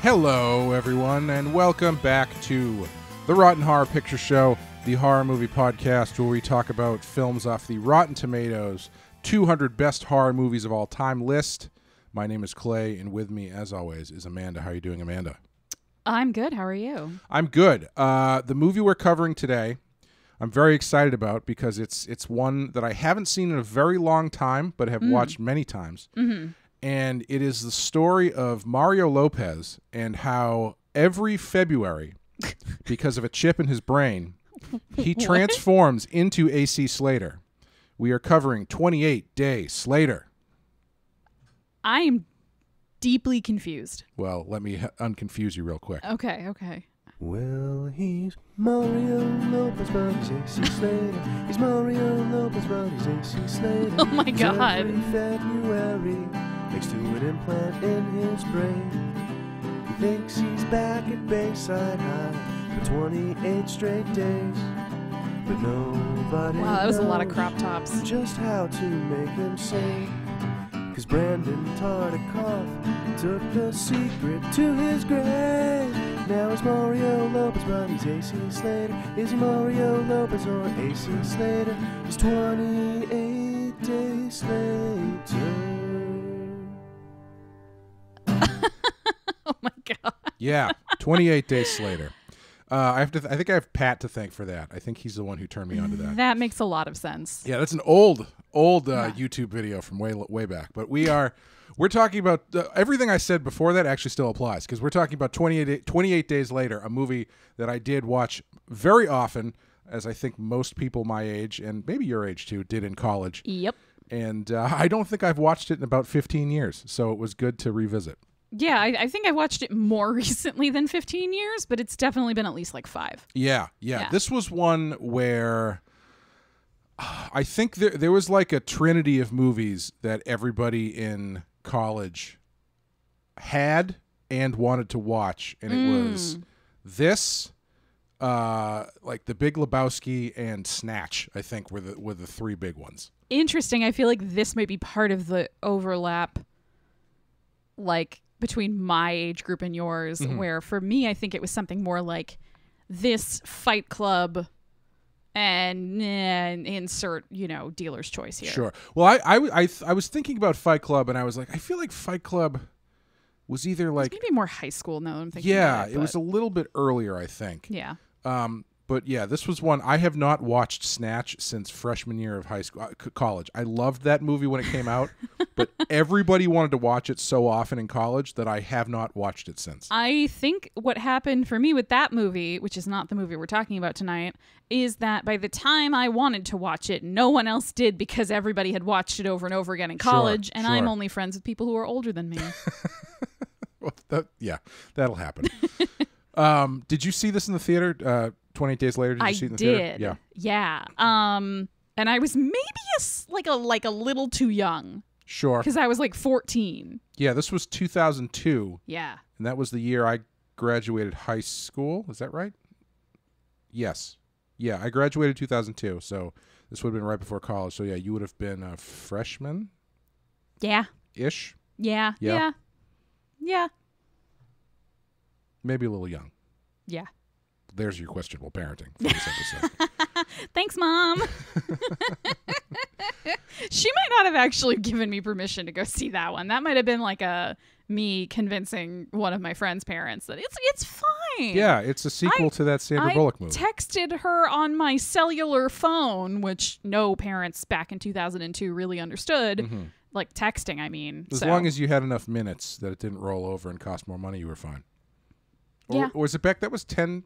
Hello, everyone, and welcome back to the Rotten Horror Picture Show, the horror movie podcast where we talk about films off the Rotten Tomatoes 200 Best Horror Movies of All Time list. My name is Clay, and with me, as always, is Amanda. How are you doing, Amanda? I'm good. How are you? I'm good. The movie we're covering today, I'm very excited about because it's one that I haven't seen in a very long time, but have watched many times. Mm-hmm. And it is the story of Mario Lopez and how every February, because of a chip in his brain, he transforms into AC Slater. We are covering 28 Day Slater. I am deeply confused. Well, let me unconfuse you real quick. Okay. Well, he's Mario Lopez, but he's AC Slater. He's Mario Lopez, but he's AC Slater. Oh my God. Every February, thanks to an implant in his brain, he thinks he's back at Bayside High for 28 straight days. But nobody Wow, that was a lot of knows crop tops. just how to make him sing. 'Cause Brandon Tartikoff took the secret to his grave. Now he's Mario Lopez, but he's AC Slater. Is he Mario Lopez or AC Slater? He's 28 days later. Oh my God. Yeah, 28 Days Later. I think I have Pat to thank for that. I think he's the one who turned me onto that. That makes a lot of sense. Yeah, that's an old YouTube video from way back. But we're talking about everything I said before that actually still applies because we're talking about 28 Days Later, a movie that I did watch very often, as I think most people my age and maybe your age too did in college. Yep. And I don't think I've watched it in about 15 years, so it was good to revisit. Yeah, I think I watched it more recently than 15 years, but it's definitely been at least like 5. Yeah. This was one where I think there was like a trinity of movies that everybody in college had and wanted to watch, and it was this, like The Big Lebowski and Snatch, I think were the 3 big ones. Interesting. I feel like this might be part of the overlap, like, between my age group and yours, where for me, I think it was something more like this, Fight Club, and insert, dealer's choice here. Sure. Well, I was thinking about Fight Club, and I was like, I feel like Fight Club was either like... Maybe more high school now I'm thinking about it. It was a little bit earlier, I think. Yeah. But yeah, this was one. I have not watched Snatch since freshman year of high school, college. I loved that movie when it came out, but everybody wanted to watch it so often in college that I have not watched it since. I think what happened for me with that movie, which is not the movie we're talking about tonight, is that by the time I wanted to watch it, no one else did because everybody had watched it over and over again in college, and I'm only friends with people who are older than me. Well, that'll happen. Did you see this in the theater? 28 Days Later, did you see it in the theater? Yeah. And I was maybe a little too young. Sure. Because I was like 14. Yeah, this was 2002. Yeah. And that was the year I graduated high school. Is that right? Yes. Yeah, I graduated 2002, so this would have been right before college. So yeah, you would have been a freshman? Yeah. Ish? Yeah. Maybe a little young. Yeah. There's your questionable parenting for this episode. Thanks, Mom. She might not have actually given me permission to go see that one. That might have been like me convincing one of my friend's parents that it's fine. Yeah, it's a sequel to that Sandra Bullock movie. I texted her on my cellular phone, which no parents back in 2002 really understood. Like texting, I mean. As long as you had enough minutes that it didn't roll over and cost more money, you were fine. Or was it back? That was 10.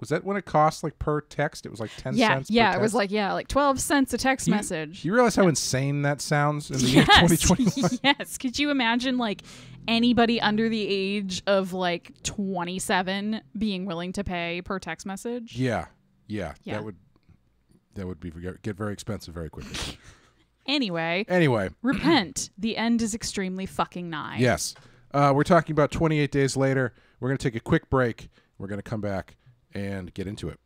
Was that when it cost like per text? It was like 10 cents per text? It was like 12 cents a text message. You realize how insane that sounds in the year 2021? Yes. Could you imagine like anybody under the age of like 27 being willing to pay per text message? Yeah. That would get very expensive very quickly. Anyway. Repent. The end is extremely fucking nigh. Yes. We're talking about 28 Days Later. We're going to take a quick break. We're going to come back and get into it.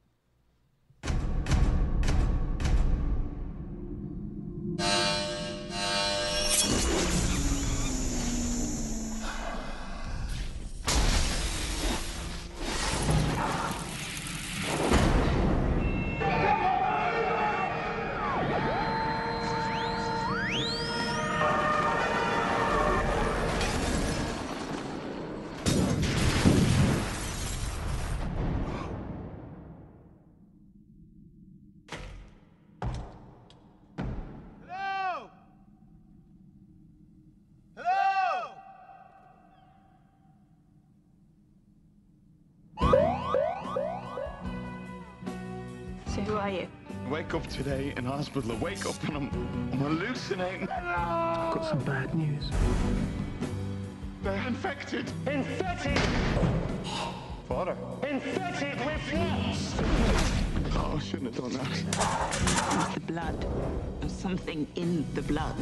are you? I wake up today in hospital. I wake up and I'm hallucinating. I've got some bad news. They're infected. Infected! Father. Infected with flux! Oh, I shouldn't have done that. The blood. There's something in the blood.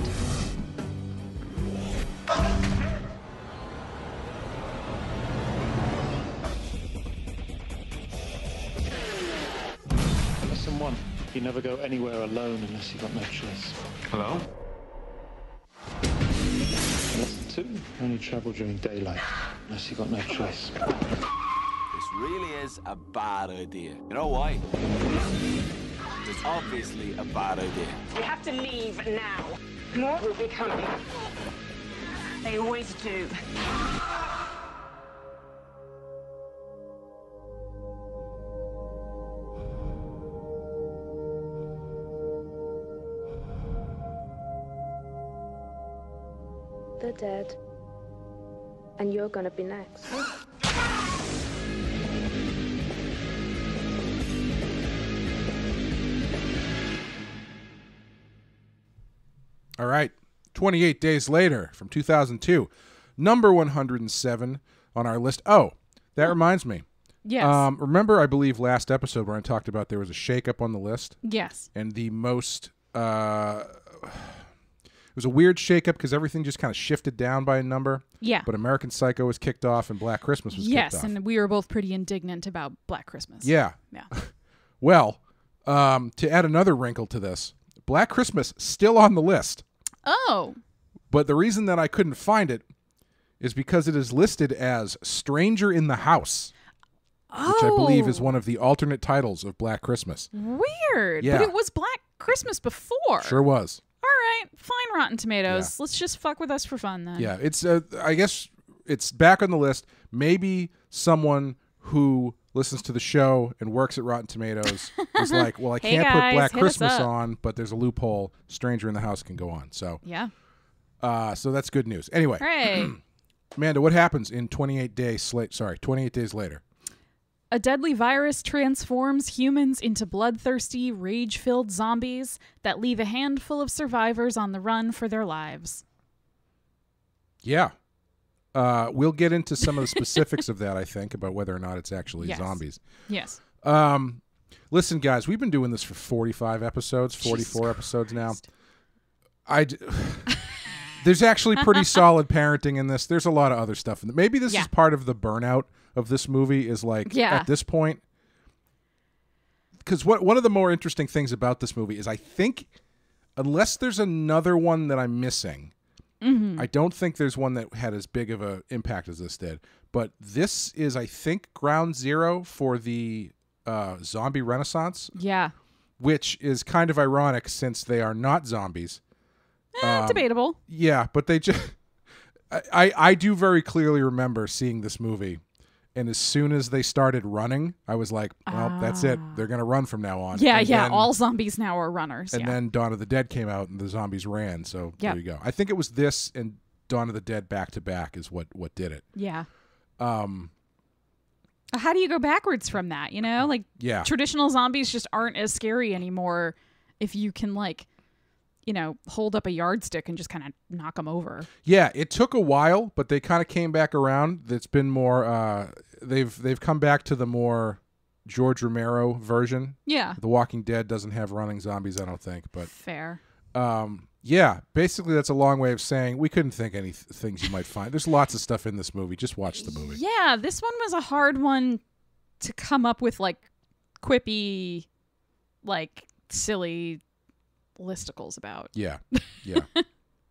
Lesson 1. You never go anywhere alone unless you've got no choice. Hello? Lesson 2. Only travel during daylight unless you've got no choice. This really is a bad idea. You know why? It's obviously a bad idea. We have to leave now. More will be coming. They always do. They're dead. And you're gonna be next. All right. 28 Days Later from 2002. Number 107 on our list. Oh, that reminds me. Yes. Remember, I believe, last episode where I talked about there was a shakeup on the list? Yes. And the most... it was a weird shakeup because everything just kind of shifted down by a number. Yeah. But American Psycho was kicked off and Black Christmas was kicked off. Yes, and we were both pretty indignant about Black Christmas. Yeah. Yeah. Well, to add another wrinkle to this, Black Christmas still on the list. Oh. But the reason that I couldn't find it is because it is listed as Stranger in the House, which I believe is one of the alternate titles of Black Christmas. Weird. Yeah. But it was Black Christmas before. Sure was. All right. Fine, Rotten Tomatoes. Yeah. Let's just fuck with us for fun then. Yeah, it's I guess it's back on the list. Maybe someone who listens to the show and works at Rotten Tomatoes is like, well, I Hey can't guys, put Black hit us Christmas up. on, but there's a loophole. Stranger in the House can go on. So, Yeah. so that's good news. Anyway, Hooray. Amanda, what happens in 28 Days Later? A deadly virus transforms humans into bloodthirsty, rage-filled zombies that leave a handful of survivors on the run for their lives. Yeah. We'll get into some of the specifics of that, I think, about whether or not it's actually Yes. zombies. Yes. Listen, guys, we've been doing this for 45 episodes, 44 episodes now. There's actually pretty solid parenting in this. There's a lot of other stuff in it. Maybe this is part of the burnout of this movie is like at this point. Because one of the more interesting things about this movie is I think unless there's another one that I'm missing, I don't think there's one that had as big of an impact as this did. But this is, I think, ground zero for the zombie renaissance. Yeah. Which is kind of ironic since they are not zombies. Debatable. Yeah, but they just... I do very clearly remember seeing this movie, and as soon as they started running, I was like, well, that's it. They're going to run from now on. Yeah, and yeah. then, all zombies now are runners. And then Dawn of the Dead came out, and the zombies ran, so there you go. I think it was this and Dawn of the Dead back-to-back is what did it. Yeah. How do you go backwards from that, you know? Like, traditional zombies just aren't as scary anymore if you can, like... you know, hold up a yardstick and just kind of knock them over. Yeah, it took a while, but they kind of came back around. It's been more, they've come back to the more George Romero version. Yeah. The Walking Dead doesn't have running zombies, I don't think. But fair. Yeah, basically that's a long way of saying we couldn't think any things you might find. There's lots of stuff in this movie. Just watch the movie. Yeah, this one was a hard one to come up with, like, quippy, like, silly... listicles about. Yeah.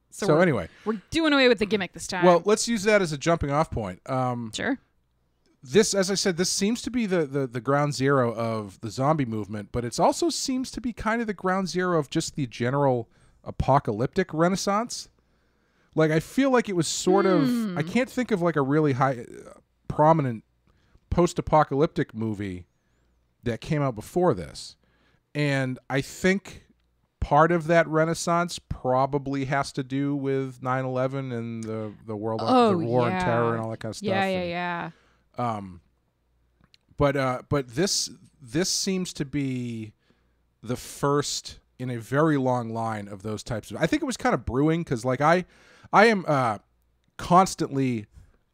So anyway, we're doing away with the gimmick this time. Well, let's use that as a jumping off point. Sure. This, as I said, this seems to be the ground zero of the zombie movement, but it also seems to be kind of the ground zero of just the general apocalyptic renaissance. Like, I feel like it was sort of, I can't think of like a really high prominent post-apocalyptic movie that came out before this. And I think part of that renaissance probably has to do with 9/11 and the world, the war and terror and all that kind of stuff. Yeah. But this seems to be the first in a very long line of those types of. I think it was kind of brewing because like I am constantly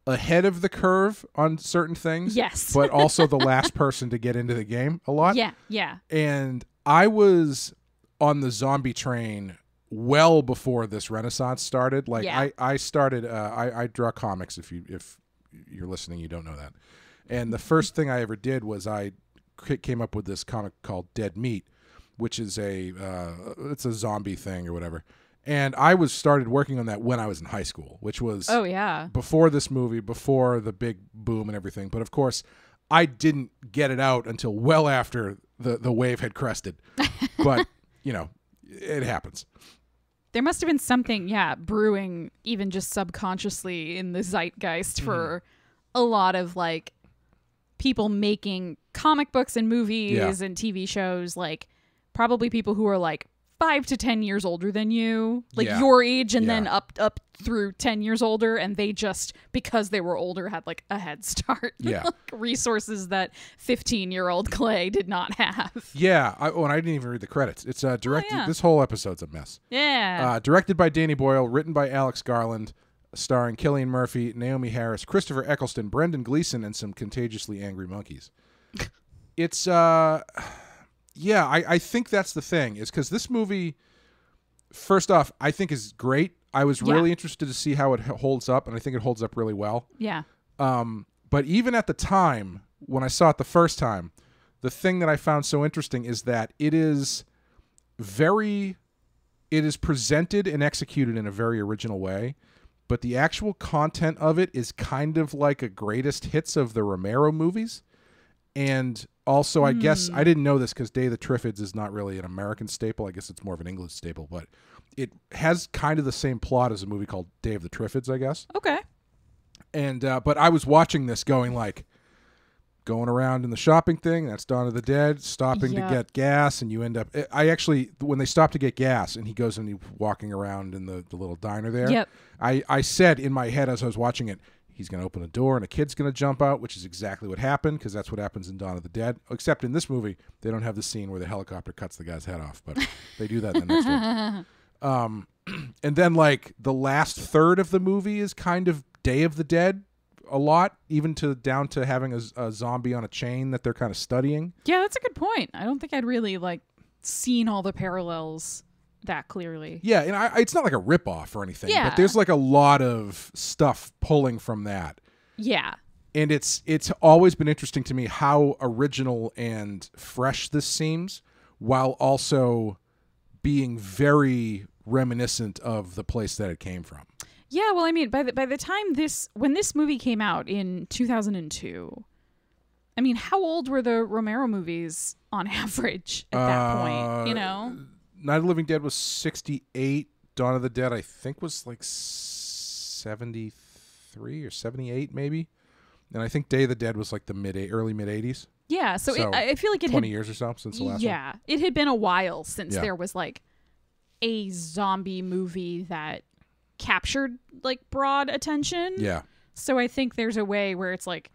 ahead of the curve on certain things. Yes. But also the last person to get into the game a lot. Yeah, yeah. And I was on the zombie train well before this renaissance started. Like I started I draw comics if you're listening, you don't know that. And the first thing I ever did was I came up with this comic called Dead Meat, which is it's a zombie thing or whatever. And I started working on that when I was in high school, which was before this movie, before the big boom and everything. But of course, I didn't get it out until well after the wave had crested. But, you know, it happens. There must have been something, brewing even just subconsciously in the zeitgeist for a lot of like people making comic books and movies and TV shows, like probably people who are like 5 to 10 years older than you, like your age, and then up through 10 years older, and they just, because they were older, had like a head start. Yeah. Like resources that 15-year-old Clay did not have. Yeah. And I didn't even read the credits. It's directed. This whole episode's a mess. Yeah. Directed by Danny Boyle, written by Alex Garland, starring Cillian Murphy, Naomie Harris, Christopher Eccleston, Brendan Gleeson, and some contagiously angry monkeys. It's I think that's the thing, is because this movie, first off, I think is great. I was really interested to see how it holds up, and I think it holds up really well. Yeah. But even at the time, when I saw it the first time, the thing that I found so interesting is that it is presented and executed in a very original way, but the actual content of it is kind of like a greatest hits of the Romero movies. And also, I guess, I didn't know this because Day of the Triffids is not really an American staple. I guess it's more of an English staple, but it has kind of the same plot as a movie called Day of the Triffids, I guess. Okay. And, but I was watching this going around in the shopping thing, that's Dawn of the Dead, stopping to get gas, and you end up, when they stop to get gas, and he goes and he's walking around in the little diner there, I said in my head as I was watching it, he's going to open a door and a kid's going to jump out, which is exactly what happened, because that's what happens in Dawn of the Dead. Except in this movie, they don't have the scene where the helicopter cuts the guy's head off, but they do that in the next one. And then, like, the last third of the movie is kind of Day of the Dead a lot, even down to having a zombie on a chain that they're kind of studying. Yeah, that's a good point. I don't think I'd really, like, seen all the parallels that clearly. Yeah, and it's not like a ripoff or anything, but there's like a lot of stuff pulling from that. Yeah. And it's always been interesting to me how original and fresh this seems, while also being very reminiscent of the place that it came from. Yeah, well, I mean, by the time when this movie came out in 2002, I mean, how old were the Romero movies on average at that point, you know? Night of the Living Dead was 68. Dawn of the Dead, I think, was like 73 or 78, maybe. And I think Day of the Dead was like the early mid 80s. Yeah, so I feel like it 20 years or so since the last one. Yeah, it had been a while since there was like a zombie movie that captured like broad attention. Yeah. So I think there's a way where it's like,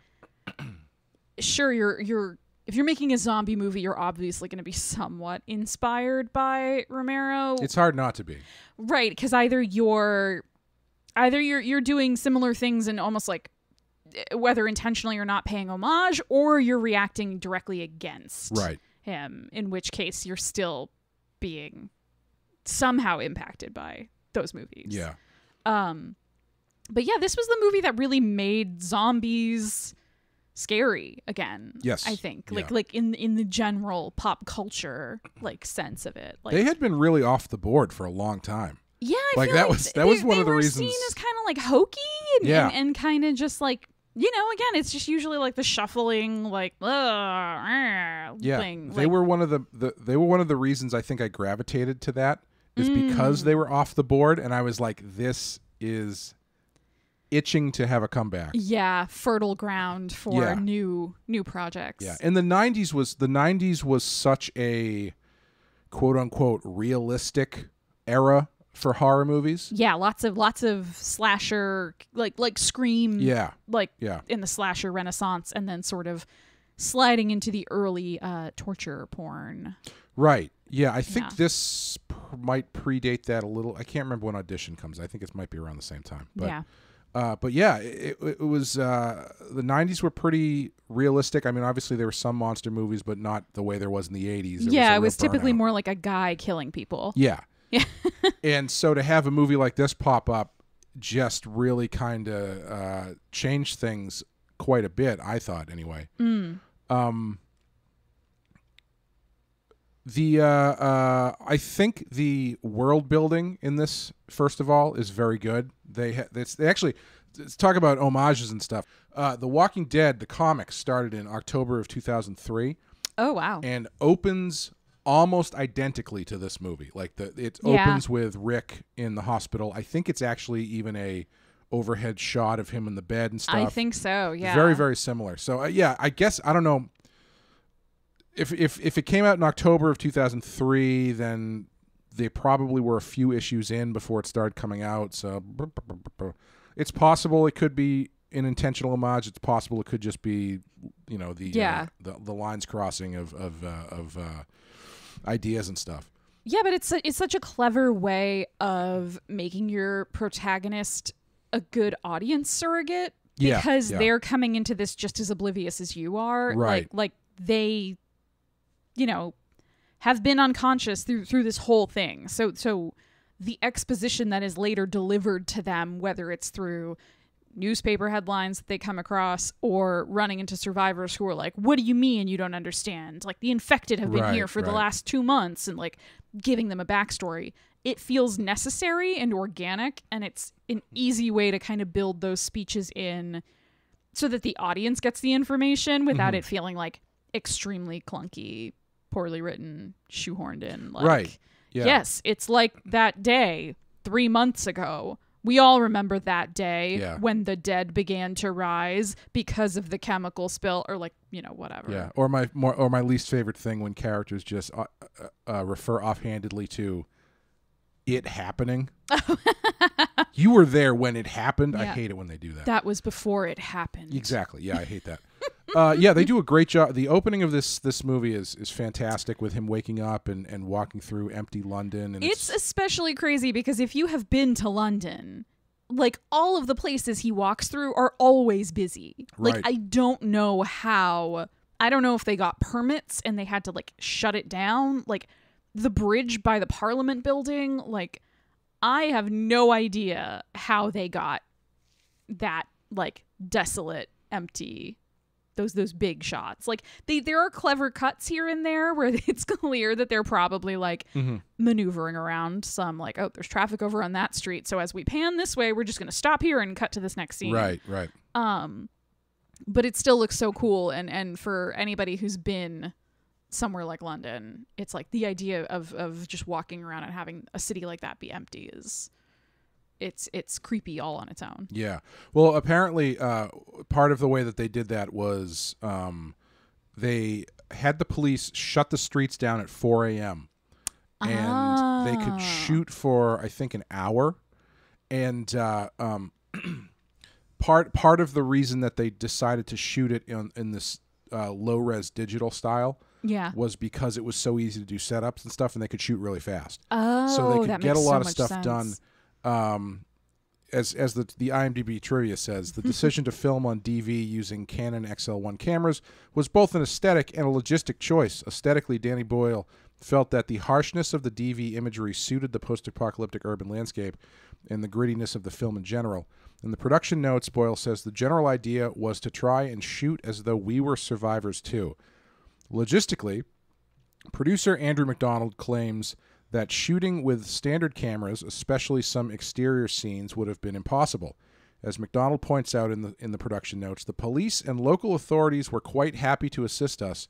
sure, you're if you're making a zombie movie, you're obviously going to be somewhat inspired by Romero. It's hard not to be. Right, because either you're doing similar things and almost like, whether intentionally or not, paying homage, or you're reacting directly against him, in which case you're still being somehow impacted by those movies. Yeah. But yeah, this was the movie that really made zombies scary again. Yes. I think. Like in the general pop culture like sense of it. Like, they had been really off the board for a long time. Yeah, I feel like that was one of the reasons. They were seen as kind of like hokey and kind of just like, you know, again, it's just usually like the shuffling, like thing. They were one of the reasons I think I gravitated to that, is because they were off the board, and I was like, this is itching to have a comeback. Yeah, fertile ground for new projects. Yeah, and the 90s was such a quote unquote realistic era for horror movies. Yeah, lots of slasher, like Scream. Yeah, in the slasher renaissance, and then sort of sliding into the early torture porn. Right. Yeah, I think this might predate that a little. I can't remember when Audition comes. I think it might be around the same time. But, it was the 90s were pretty realistic. I mean, obviously there were some monster movies, but not the way there was in the 80s. It was typically more like a guy killing people. Yeah. And so to have a movie like this pop up just really kind of changed things quite a bit, I thought, anyway. I think the world building in this, first of all, is very good. They actually, let's talk about homages and stuff. The Walking Dead, the comics, started in October of 2003. Oh wow! And opens almost identically to this movie. Like it opens with Rick in the hospital. I think it's actually even a overhead shot of him in the bed and stuff. I think so. Yeah. Very, very similar. So I guess I don't know. If it came out in October of 2003, then they probably were a few issues in before it started coming out. So it's possible it could be an intentional homage. It's possible it could just be, the lines crossing of ideas and stuff. Yeah, but it's such a clever way of making your protagonist a good audience surrogate because they're coming into this just as oblivious as you are. Right. Like they, have been unconscious through this whole thing. So the exposition that is later delivered to them, whether it's through newspaper headlines that they come across or running into survivors who are like, what do you mean you don't understand? Like, the infected have been here for the last 2 months, and like giving them a backstory. It feels necessary and organic, and it's an easy way to kind of build those speeches in so that the audience gets the information without it feeling like extremely clunky, poorly written, shoehorned in. Like, right. Yeah. Yes, it's like that day 3 months ago. We all remember that day when the dead began to rise because of the chemical spill, or like, whatever. Yeah. Or my least favorite thing when characters just refer offhandedly to it happening. You were there when it happened. I hate it when they do that. That was before it happened. Exactly. Yeah, I hate that. They do a great job. The opening of this movie is fantastic, with him waking up and walking through empty London. And it's especially crazy because if you have been to London, like, all of the places he walks through are always busy. Right. Like, I don't know if they got permits and they had to like shut it down. Like, the bridge by the Parliament building, like, I have no idea how they got that like desolate, empty, those big shots. Like, there are clever cuts here and there where it's clear that they're probably like maneuvering around some, like, oh, there's traffic over on that street, so as we pan this way, we're just going to stop here and cut to this next scene. Right. But it still looks so cool, and for anybody who's been somewhere like London, it's like the idea of just walking around and having a city like that be empty is it's creepy all on its own. Yeah. Well, apparently part of the way that they did that was they had the police shut the streets down at 4 a.m. and they could shoot for, I think, an hour. And part of the reason that they decided to shoot it in this low-res digital style was because it was so easy to do setups and stuff, and they could shoot really fast. So they could get a lot of stuff done. As the IMDb trivia says, the decision to film on DV using Canon XL1 cameras was both an aesthetic and a logistic choice. Aesthetically, Danny Boyle felt that the harshness of the DV imagery suited the post-apocalyptic urban landscape and the grittiness of the film in general. In the production notes, Boyle says the general idea was to try and shoot as though we were survivors too. Logistically, producer Andrew McDonald claims that shooting with standard cameras, especially some exterior scenes, would have been impossible. As McDonald points out in the production notes, the police and local authorities were quite happy to assist us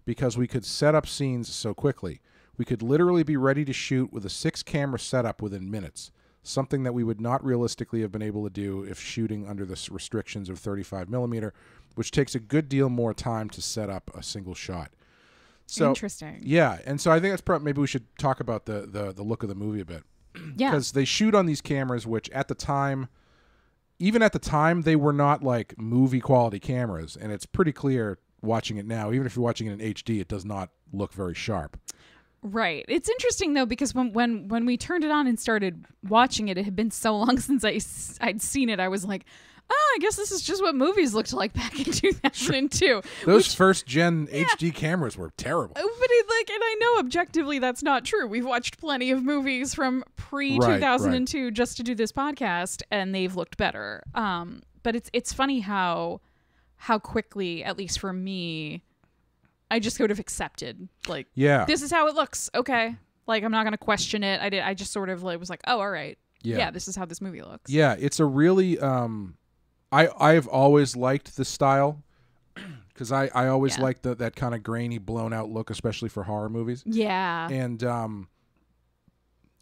because we could set up scenes so quickly. We could literally be ready to shoot with a 6-camera setup within minutes, something that we would not realistically have been able to do if shooting under the restrictions of 35mm, which takes a good deal more time to set up a single shot. So, interesting. Yeah, and so I think that's maybe we should talk about the look of the movie a bit. Yeah. Because they shoot on these cameras, which at the time, even at the time, they were not like movie quality cameras, and it's pretty clear watching it now. Even if you're watching it in HD, it does not look very sharp. Right. It's interesting though, because when we turned it on and started watching it, it had been so long since I'd seen it. I was like, oh, I guess this is just what movies looked like back in 2002. Those first gen HD cameras were terrible. But and I know objectively that's not true. We've watched plenty of movies from pre-2002 just to do this podcast, and they've looked better. But it's funny how quickly, at least for me, I just sort of accepted, like, this is how it looks. Okay. Like, I'm not going to question it. I just sort of was like, oh, all right. Yeah, this is how this movie looks. Yeah, it's a really, I've always liked the style because I always liked that kind of grainy, blown out look, especially for horror movies. Yeah. And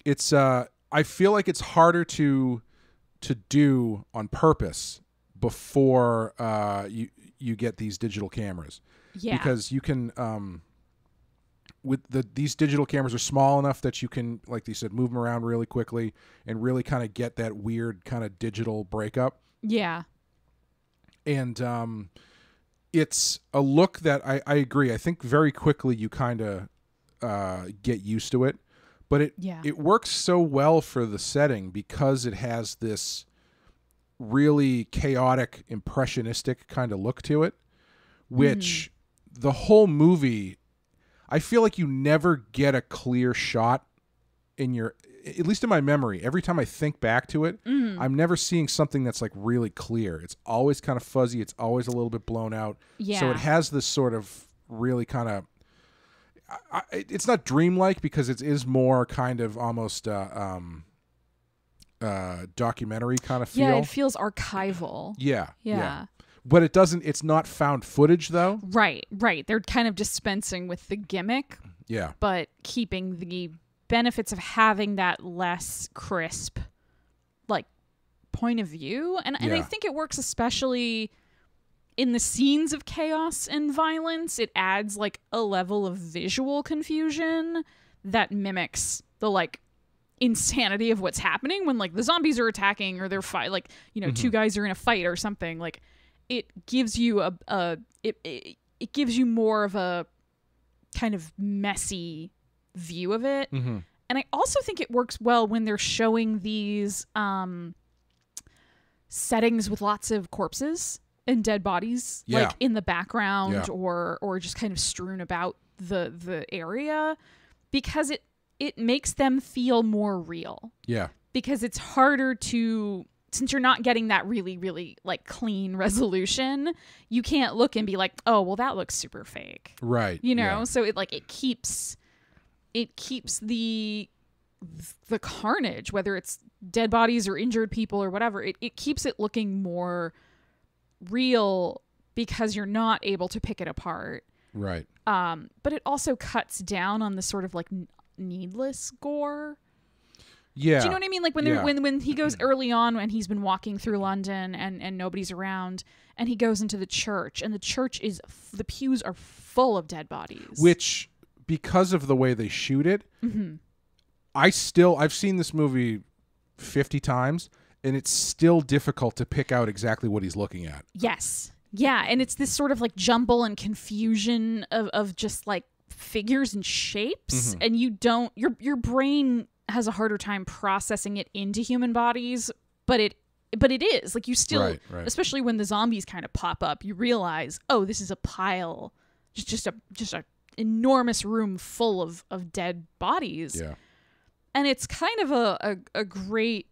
it's, I feel like it's harder to do on purpose before you get these digital cameras. Yeah. Because you can, these digital cameras are small enough that you can, like they said, move them around really quickly and really kind of get that weird kind of digital breakup. Yeah. And it's a look that I agree. I think very quickly you kind of get used to it. But it works so well for the setting because it has this really chaotic, impressionistic kind of look to it, which the whole movie, I feel like you never get a clear shot in your, at least in my memory. Every time I think back to it, I'm never seeing something that's like really clear. It's always kind of fuzzy. It's always a little bit blown out. Yeah. So it has this sort of really kind of, it's not dreamlike because it is more kind of almost documentary kind of feel. Yeah, it feels archival. Yeah. But it's not found footage though. Right. They're kind of dispensing with the gimmick. Yeah. But keeping the benefits of having that less crisp, like, point of view. And I think it works especially in the scenes of chaos and violence. It adds like a level of visual confusion that mimics the like insanity of what's happening when like the zombies are attacking or they're like, two guys are in a fight or something. Like, it gives you it gives you more of a kind of messy view of it. And I also think it works well when they're showing these settings with lots of corpses and dead bodies like in the background or just kind of strewn about the area, because it makes them feel more real. Yeah. Because it's harder to, since you're not getting that really, really like clean resolution, you can't look and be like, oh, well, that looks super fake. Right. So it keeps the carnage, whether it's dead bodies or injured people or whatever, it keeps it looking more real because you're not able to pick it apart. Right. But it also cuts down on the sort of like needless gore. Yeah. Do you know what I mean? Like when he goes early on, when he's been walking through London and nobody's around, and he goes into the church, and the church is, the pews are full of dead bodies. Which, because of the way they shoot it, I've seen this movie 50 times, and it's still difficult to pick out exactly what he's looking at. Yes. Yeah, and it's this sort of like jumble and confusion of just like figures and shapes, and you don't, your brain has a harder time processing it into human bodies, but it is like, you still, right. Especially when the zombies kind of pop up, you realize, oh, this is a pile, just a enormous room full of dead bodies. Yeah. And it's kind of a great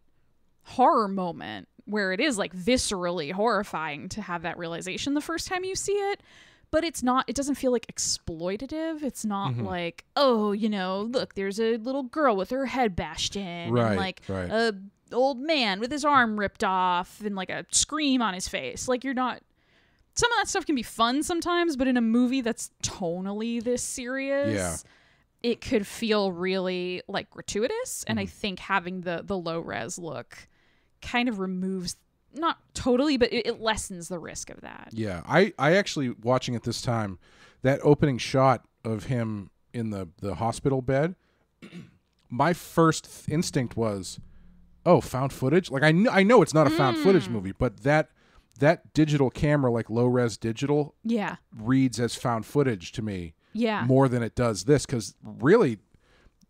horror moment where it is like viscerally horrifying to have that realization the first time you see it. But it doesn't feel like exploitative. It's not like, oh, look, there's a little girl with her head bashed in. Right, and like a old man with his arm ripped off and like a scream on his face. Like, you're not, some of that stuff can be fun sometimes, but in a movie that's tonally this serious, it could feel really like gratuitous. And I think having the low res look kind of removes, not totally, but it lessens the risk of that. Yeah. I actually, watching it this time, that opening shot of him in the hospital bed, my first instinct was, oh, found footage? Like, I know it's not a found footage movie, but that digital camera, like low res digital, reads as found footage to me. Yeah. More than it does this, because really,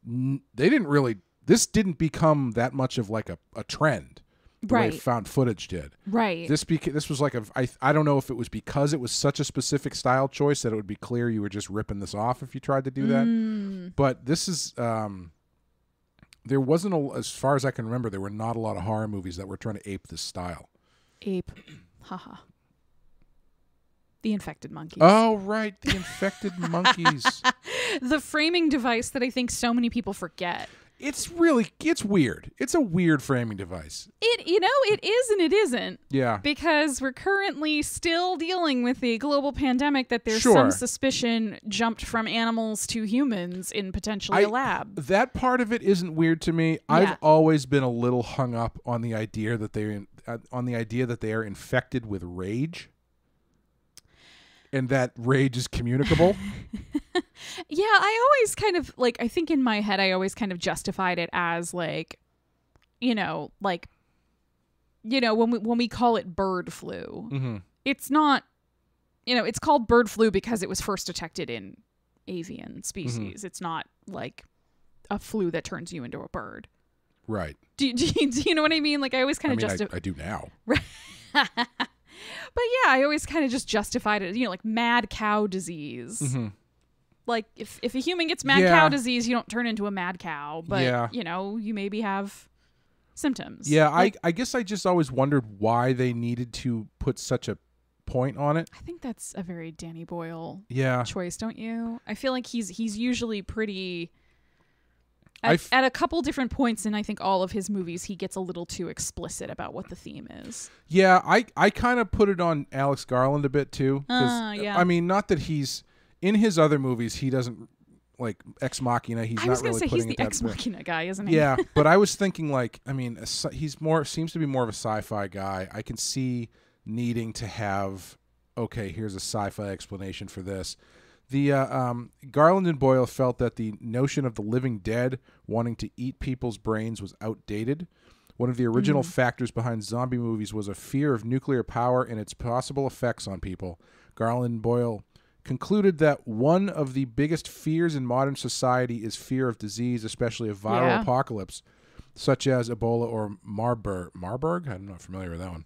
they didn't really. This didn't become that much of like a trend. The way found footage did. Right. This was like I don't know if it was because it was such a specific style choice that it would be clear you were just ripping this off if you tried to do that. But this is there wasn't as far as I can remember, there were not a lot of horror movies that were trying to ape this style. Ape. Haha. The infected monkeys. Oh, right. The infected monkeys. The framing device that I think so many people forget. It's weird. It's a weird framing device. It is and it isn't. Yeah. Because we're currently still dealing with the global pandemic that there's Sure. some suspicion jumped from animals to humans in potentially a lab. That part of it isn't weird to me. Yeah. I've always been a little hung up on the idea that they are infected with rage. And that rage is communicable. Yeah, I always kind of I think in my head I always kind of justified it as when we call it bird flu. It's not, it's called bird flu because it was first detected in avian species. It's not like a flu that turns you into a bird. Right. Do you know what I mean? Like I always kind of I do now. But yeah, I always kind of just justified it, like mad cow disease. Like if a human gets mad cow disease, you don't turn into a mad cow, but you maybe have symptoms. Yeah, I guess I just always wondered why they needed to put such a point on it. I think that's a very Danny Boyle choice, don't you? I feel like he's usually pretty at a couple different points in I think all of his movies he gets a little too explicit about what the theme is. Yeah, I kind of put it on Alex Garland a bit too. Yeah. I mean, not that he's in his other movies he doesn't like Ex Machina. He's not really putting it that. He's the Ex Machina guy, isn't he? Yeah, but I was thinking he's seems to be more of a sci-fi guy. I can see needing to have here's a sci-fi explanation for this. The Garland and Boyle felt that the notion of the living dead wanting to eat people's brains was outdated. One of the original factors behind zombie movies was a fear of nuclear power and its possible effects on people. Garland and Boyle concluded that one of the biggest fears in modern society is fear of disease, especially a viral apocalypse, such as Ebola or Marburg? I'm not familiar with that one.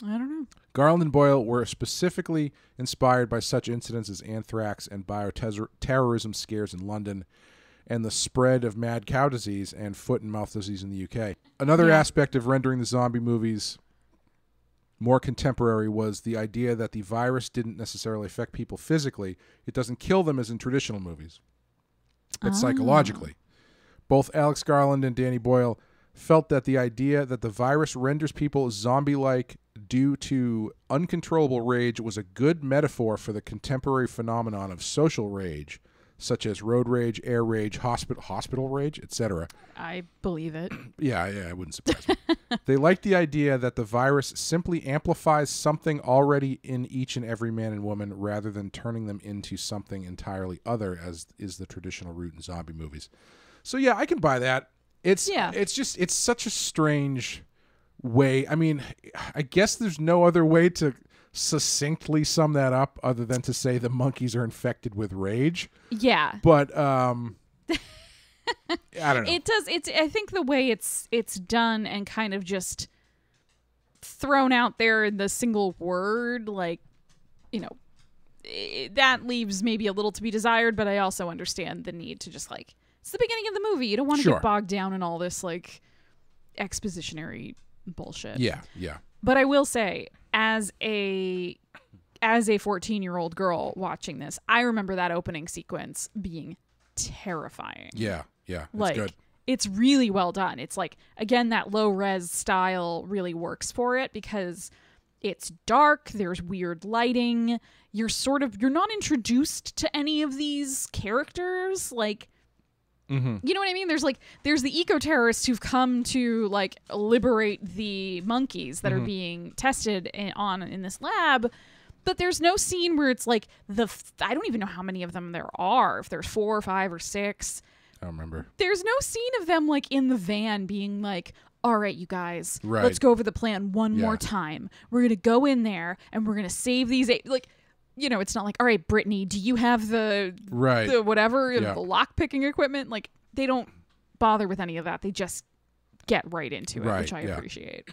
I don't know. Garland and Boyle were specifically inspired by such incidents as anthrax and bioterrorism scares in London and the spread of mad cow disease and foot and mouth disease in the UK. Another aspect of rendering the zombie movies more contemporary was the idea that the virus didn't necessarily affect people physically. It doesn't kill them as in traditional movies, but psychologically. Both Alex Garland and Danny Boyle felt that the idea that the virus renders people zombie-like due to uncontrollable rage was a good metaphor for the contemporary phenomenon of social rage, such as road rage, air rage, hospital rage, etc. I believe it. Yeah, it wouldn't surprise me. They liked the idea that the virus simply amplifies something already in each and every man and woman rather than turning them into something entirely other, as is the traditional route in zombie movies. So yeah, I can buy that. It's such a strange way. I mean, I guess there's no other way to succinctly sum that up other than to say the monkeys are infected with rage. Yeah. But I don't know. It does. I think the way it's done and kind of just thrown out there in the single word, that leaves maybe a little to be desired. But I also understand the need to just it's the beginning of the movie. You don't want to get bogged down in all this expositionary bullshit. Yeah. But I will say, as a 14-year-old girl watching this, I remember that opening sequence being terrifying. Yeah. It's good. It's really well done. It's again, that low res style really works for it because it's dark, there's weird lighting, you're not introduced to any of these characters. You know what I mean? There's the eco-terrorists who've come to liberate the monkeys that are being tested in this lab, but there's no scene where it's I don't even know how many of them there are, if there's 4 or 5 or 6. I don't remember. There's no scene of them in the van being all right, you guys, let's go over the plan one more time. We're going to go in there and we're going to save these it's not all right, Brittany, do you have the whatever, the lock picking equipment? bother with any of that. They just get right into it, Right, which I yeah. appreciate.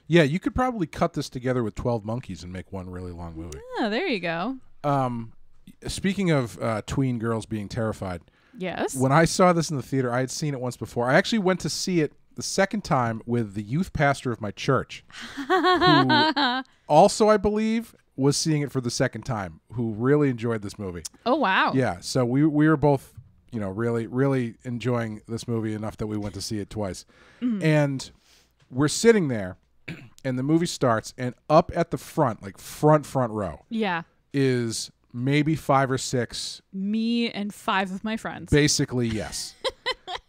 Yeah, you could probably cut this together with 12 Monkeys and make one really long movie. Oh, there you go. Speaking of tween girls being terrified, Yes. when I saw this in the theater, I had seen it once before. I actually went to see it the second time with the youth pastor of my church, who also, I believe, was seeing it for the second time, who really enjoyed this movie. Oh, wow. Yeah, so we were both, really, really enjoying this movie enough that we went to see it twice. Mm-hmm. And we're sitting there, and the movie starts, and up at the front, like front row, Yeah. is maybe 5 or 6. Me and 5 of my friends. Basically, yes.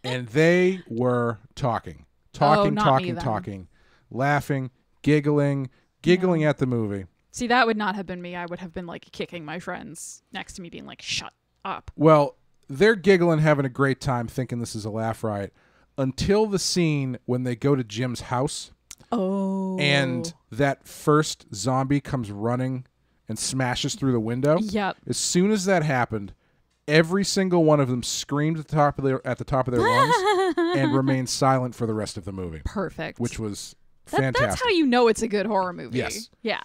And they were talking, not me then. talking, laughing, giggling at the movie. See, that would not have been me. I would have been like kicking my friends next to me, being like, shut up. Well, they're giggling, having a great time, thinking this is a laugh riot, until the scene when they go to Jim's house. Oh. And that first zombie comes running and smashes through the window. Yep. As soon as that happened, every single one of them screamed at the top of their lungs and remained silent for the rest of the movie. Perfect. Which was fantastic. That's how you know it's a good horror movie. Yes. Yeah.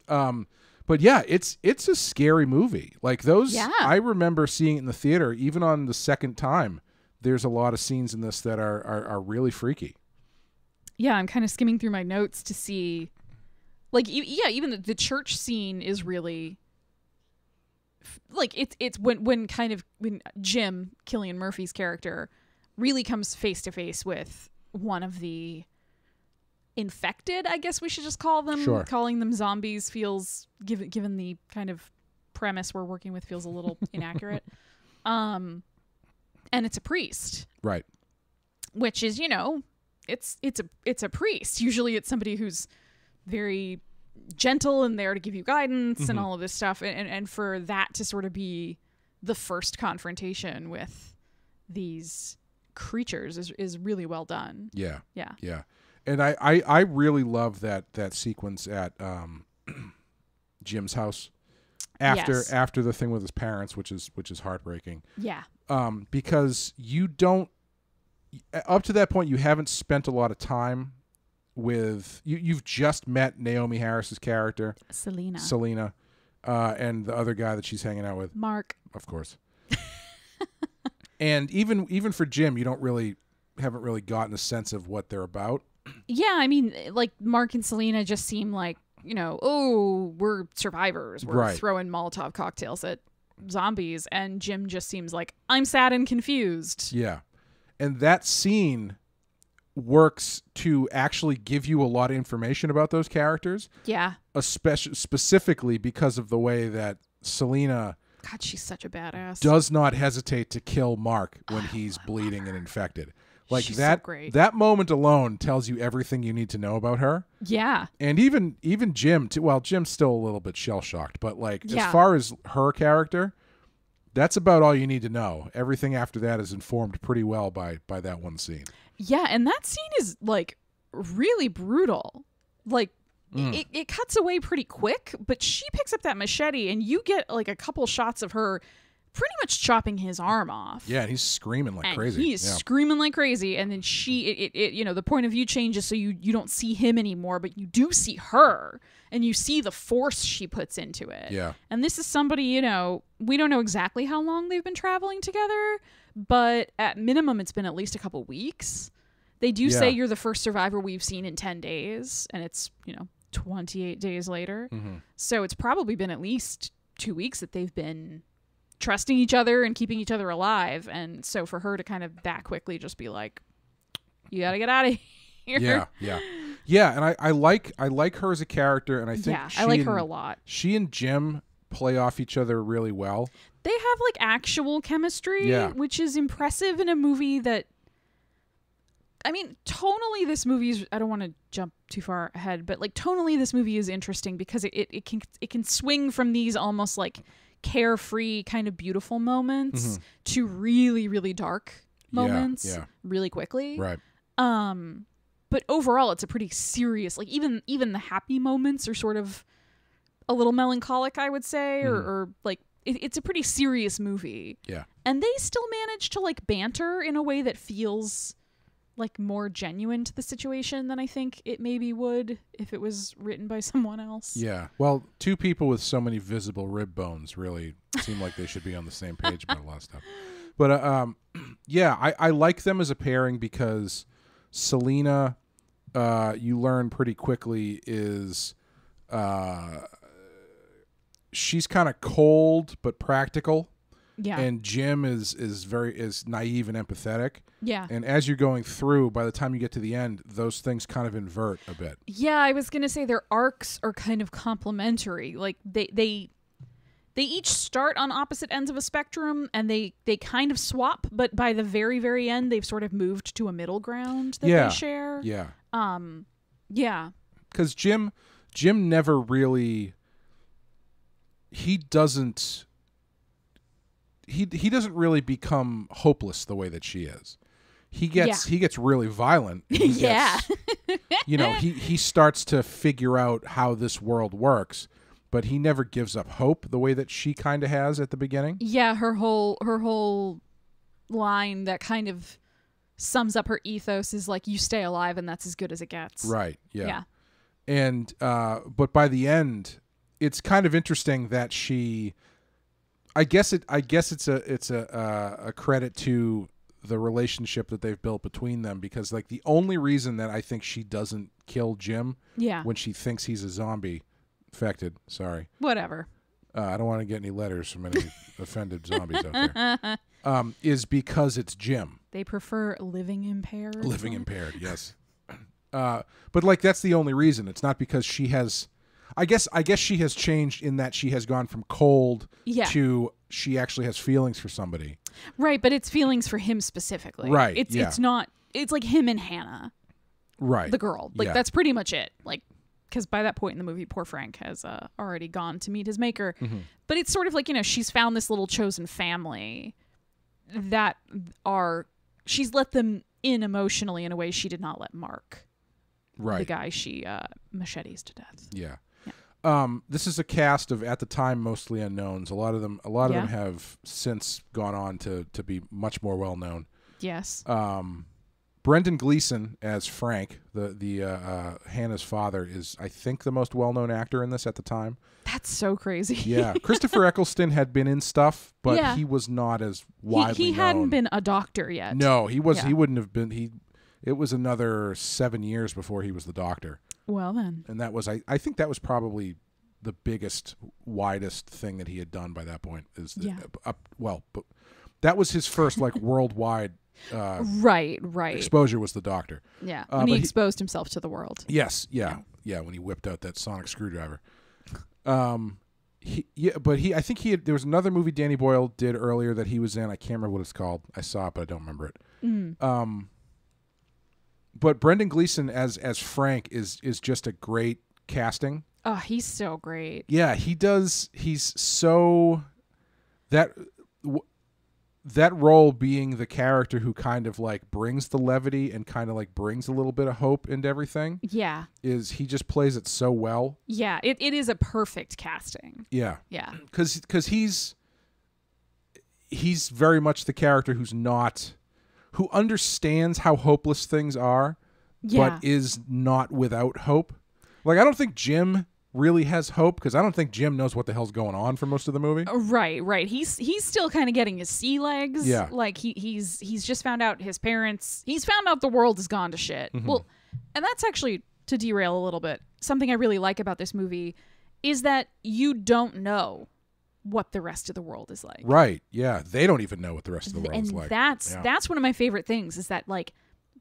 But yeah, it's a scary movie. Like those, Yeah. I remember seeing it in the theater. Even on the second time, there's a lot of scenes in this that are really freaky. Yeah, I'm kind of skimming through my notes to see, like, even the church scene is really, like, it's when Jim, Cillian Murphy's character, really comes face to face with one of the infected, I guess we should just call them. Sure. Calling them zombies feels, given the kind of premise we're working with, feels a little inaccurate. And it's a priest. Right. Which is, it's a priest. Usually it's somebody who's very gentle and there to give you guidance and all of this stuff. And for that to sort of be the first confrontation with these creatures is really well done. Yeah. Yeah. Yeah. And I really love that sequence at Jim's house after the thing with his parents, which is heartbreaking. Yeah. Because you don't, up to that point, you haven't spent a lot of time with you've just met Naomie Harris's character, Selena, and the other guy that she's hanging out with, Mark, of course. And even for Jim, you haven't really gotten a sense of what they're about. Yeah, I mean, like Mark and Selena just seem like, we're survivors. We're Right. throwing Molotov cocktails at zombies, and Jim just seems like, I'm sad and confused. Yeah. And that scene works to actually give you a lot of information about those characters. Yeah. Specifically because of the way that Selena, God, she's such a badass. does not hesitate to kill Mark when he's bleeding and infected. Like She's that so great. That moment alone tells you everything you need to know about her. Yeah. And even Jim too. Well, Jim's still a little bit shell-shocked, but like Yeah. as far as her character, that's about all you need to know. Everything after that is informed pretty well by that one scene. Yeah, and that scene is like really brutal. Like it cuts away pretty quick, but she picks up that machete and you get like a couple shots of her pretty much chopping his arm off. Yeah, and he's screaming like And crazy. He's screaming like crazy, and then the point of view changes, so you don't see him anymore, but you do see her, and you see the force she puts into it. Yeah. And this is somebody, we don't know exactly how long they've been traveling together, but at minimum, it's been at least a couple weeks. They do say you're the first survivor we've seen in 10 days, and it's 28 days later. Mm-hmm. So it's probably been at least 2 weeks that they've been trusting each other and keeping each other alive. And so for her to kind of that quickly just be like, you got to get out of here. Yeah. And I like her as a character, and I think I like her a lot. She and Jim play off each other really well. They have like actual chemistry, which is impressive in a movie that, I mean, tonally this movie is, I don't want to jump too far ahead, but like tonally this movie is interesting because it can swing from these almost like carefree kind of beautiful moments to really, really dark moments really quickly. Right. But overall it's a pretty serious, like even the happy moments are sort of a little melancholic, I would say, or like it's a pretty serious movie. Yeah. And they still manage to like banter in a way that feels like more genuine to the situation than I think it maybe would if it was written by someone else. Yeah. Well, two people with so many visible rib bones really seem like they should be on the same page about a lot of stuff. But yeah, I like them as a pairing because Selena, you learn pretty quickly, is she's kind of cold but practical. Yeah. And Jim is naive and empathetic. Yeah. And as you're going through, by the time you get to the end, those things kind of invert a bit. Yeah, I was gonna say their arcs are kind of complementary. Like they each start on opposite ends of a spectrum, and they kind of swap. But by the very, very end, they've sort of moved to a middle ground that they share. Yeah. Yeah. Because Jim never really. He doesn't really become hopeless the way that she is. He gets really violent. Yeah. He starts to figure out how this world works, but he never gives up hope the way that she kind of has at the beginning. Yeah, her whole line that kind of sums up her ethos is like, you stay alive and that's as good as it gets. Right. Yeah. Yeah. And but by the end, it's kind of interesting that she. I guess it's a credit to the relationship that they've built between them, because like the only reason that I think she doesn't kill Jim when she thinks he's a zombie infected, whatever, I don't want to get any letters from any offended zombies out there, is because it's Jim. They prefer living impaired. Yes. But like that's the only reason. It's not because she has. I guess she has changed in that she has gone from cold to she actually has feelings for somebody. Right, but it's feelings for him specifically. Right. It's not. It's like him and Hannah. Right. The girl. Like that's pretty much it. Like, because by that point in the movie, poor Frank has already gone to meet his maker. Mm-hmm. But it's sort of like, she's found this little chosen family that she's let them in emotionally in a way she did not let Mark. Right. The guy she machetes to death. Yeah. This is a cast of, at the time, mostly unknowns. A lot of them have since gone on to be much more well known. Yes. Brendan Gleeson as Frank, the Hannah's father, is I think the most well known actor in this at the time. That's so crazy. Yeah. Christopher Eccleston had been in stuff, but he was not as widely known. He hadn't been a doctor yet. No, he was. Yeah. He wouldn't have been. It was another 7 years before he was the doctor. Well then. And that was, I think that was probably the biggest, widest thing that he had done by that point. But that was his first like worldwide right exposure, was the doctor. Yeah. When he exposed himself to the world. Yes, yeah. When he whipped out that sonic screwdriver. I think there was another movie Danny Boyle did earlier that he was in. I can't remember what it's called. I saw it, but I don't remember it. Mm. But Brendan Gleeson as Frank is just a great casting. Oh, he's so great. Yeah, he does. He's so that role, being the character who kind of like brings the levity and kind of like brings a little bit of hope into everything. Yeah, he just plays it so well. Yeah, it is a perfect casting. Yeah, yeah, because he's very much the character who understands how hopeless things are, but is not without hope. Like, I don't think Jim really has hope, because I don't think Jim knows what the hell's going on for most of the movie. Right. He's still kind of getting his sea legs. Yeah. Like he's just found out his parents. He's found out the world has gone to shit. Mm-hmm. Well, and that's actually, to derail a little bit, something I really like about this movie is that you don't know what the rest of the world is like. Right. Yeah. They don't even know what the rest of the world is like. That's one of my favorite things, is that like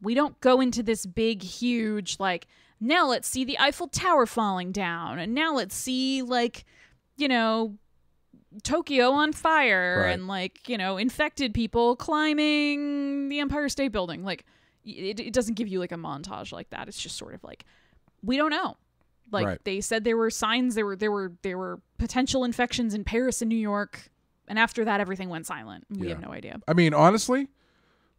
we don't go into this big, huge, like, now let's see the Eiffel Tower falling down, and now let's see, like, Tokyo on fire, and like, infected people climbing the Empire State Building. Like, it doesn't give you like a montage like that. It's just sort of like, we don't know. Like, they said there were signs, there were potential infections in Paris and New York, and after that everything went silent. We have no idea. I mean, honestly,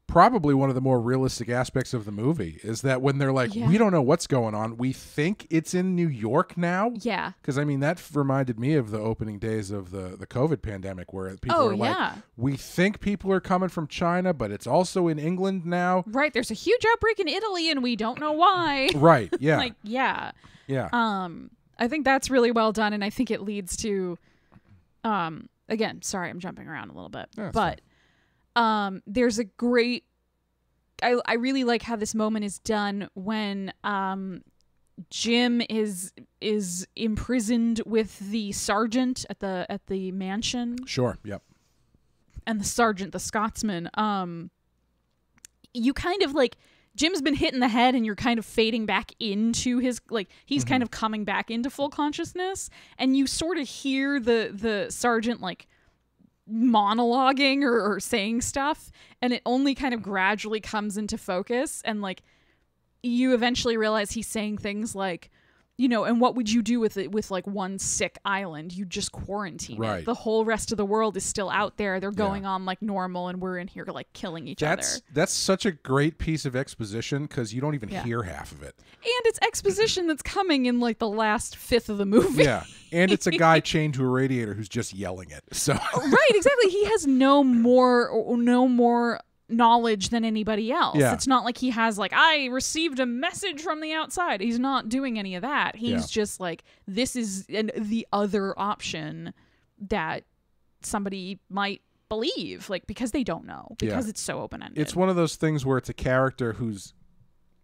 probably one of the more realistic aspects of the movie is that when they're like, we don't know what's going on. We think it's in New York now. Yeah. Because, I mean, that reminded me of the opening days of the COVID pandemic where people are like, we think people are coming from China, but it's also in England now. Right. There's a huge outbreak in Italy and we don't know why. Right. Yeah. Like, yeah. Yeah. I think that's really well done. And I think it leads to, again, sorry, I'm jumping around a little bit, but there's a great, I really like how this moment is done when Jim is imprisoned with the sergeant at the mansion. Sure. Yep. And the sergeant, the Scotsman, you kind of like, Jim's been hit in the head and you're kind of fading back into his, like, he's kind of coming back into full consciousness, and you sort of hear the sergeant like monologuing or saying stuff, and it only kind of gradually comes into focus, and like you eventually realize he's saying things like, you know, and what would you do with it, with like one sick island? You just quarantine it. The whole rest of the world is still out there. They're going on like normal, and we're in here like killing each other. That's such a great piece of exposition because you don't even hear half of it. And it's exposition that's coming in like the last fifth of the movie. Yeah, and it's a guy chained to a radiator who's just yelling it. So right, exactly. He has no more knowledge than anybody else. It's not like he has like, I received a message from the outside. He's not doing any of that. He's just like, this is the other option that somebody might believe, like, because they don't know, because it's so open-ended. It's one of those things where it's a character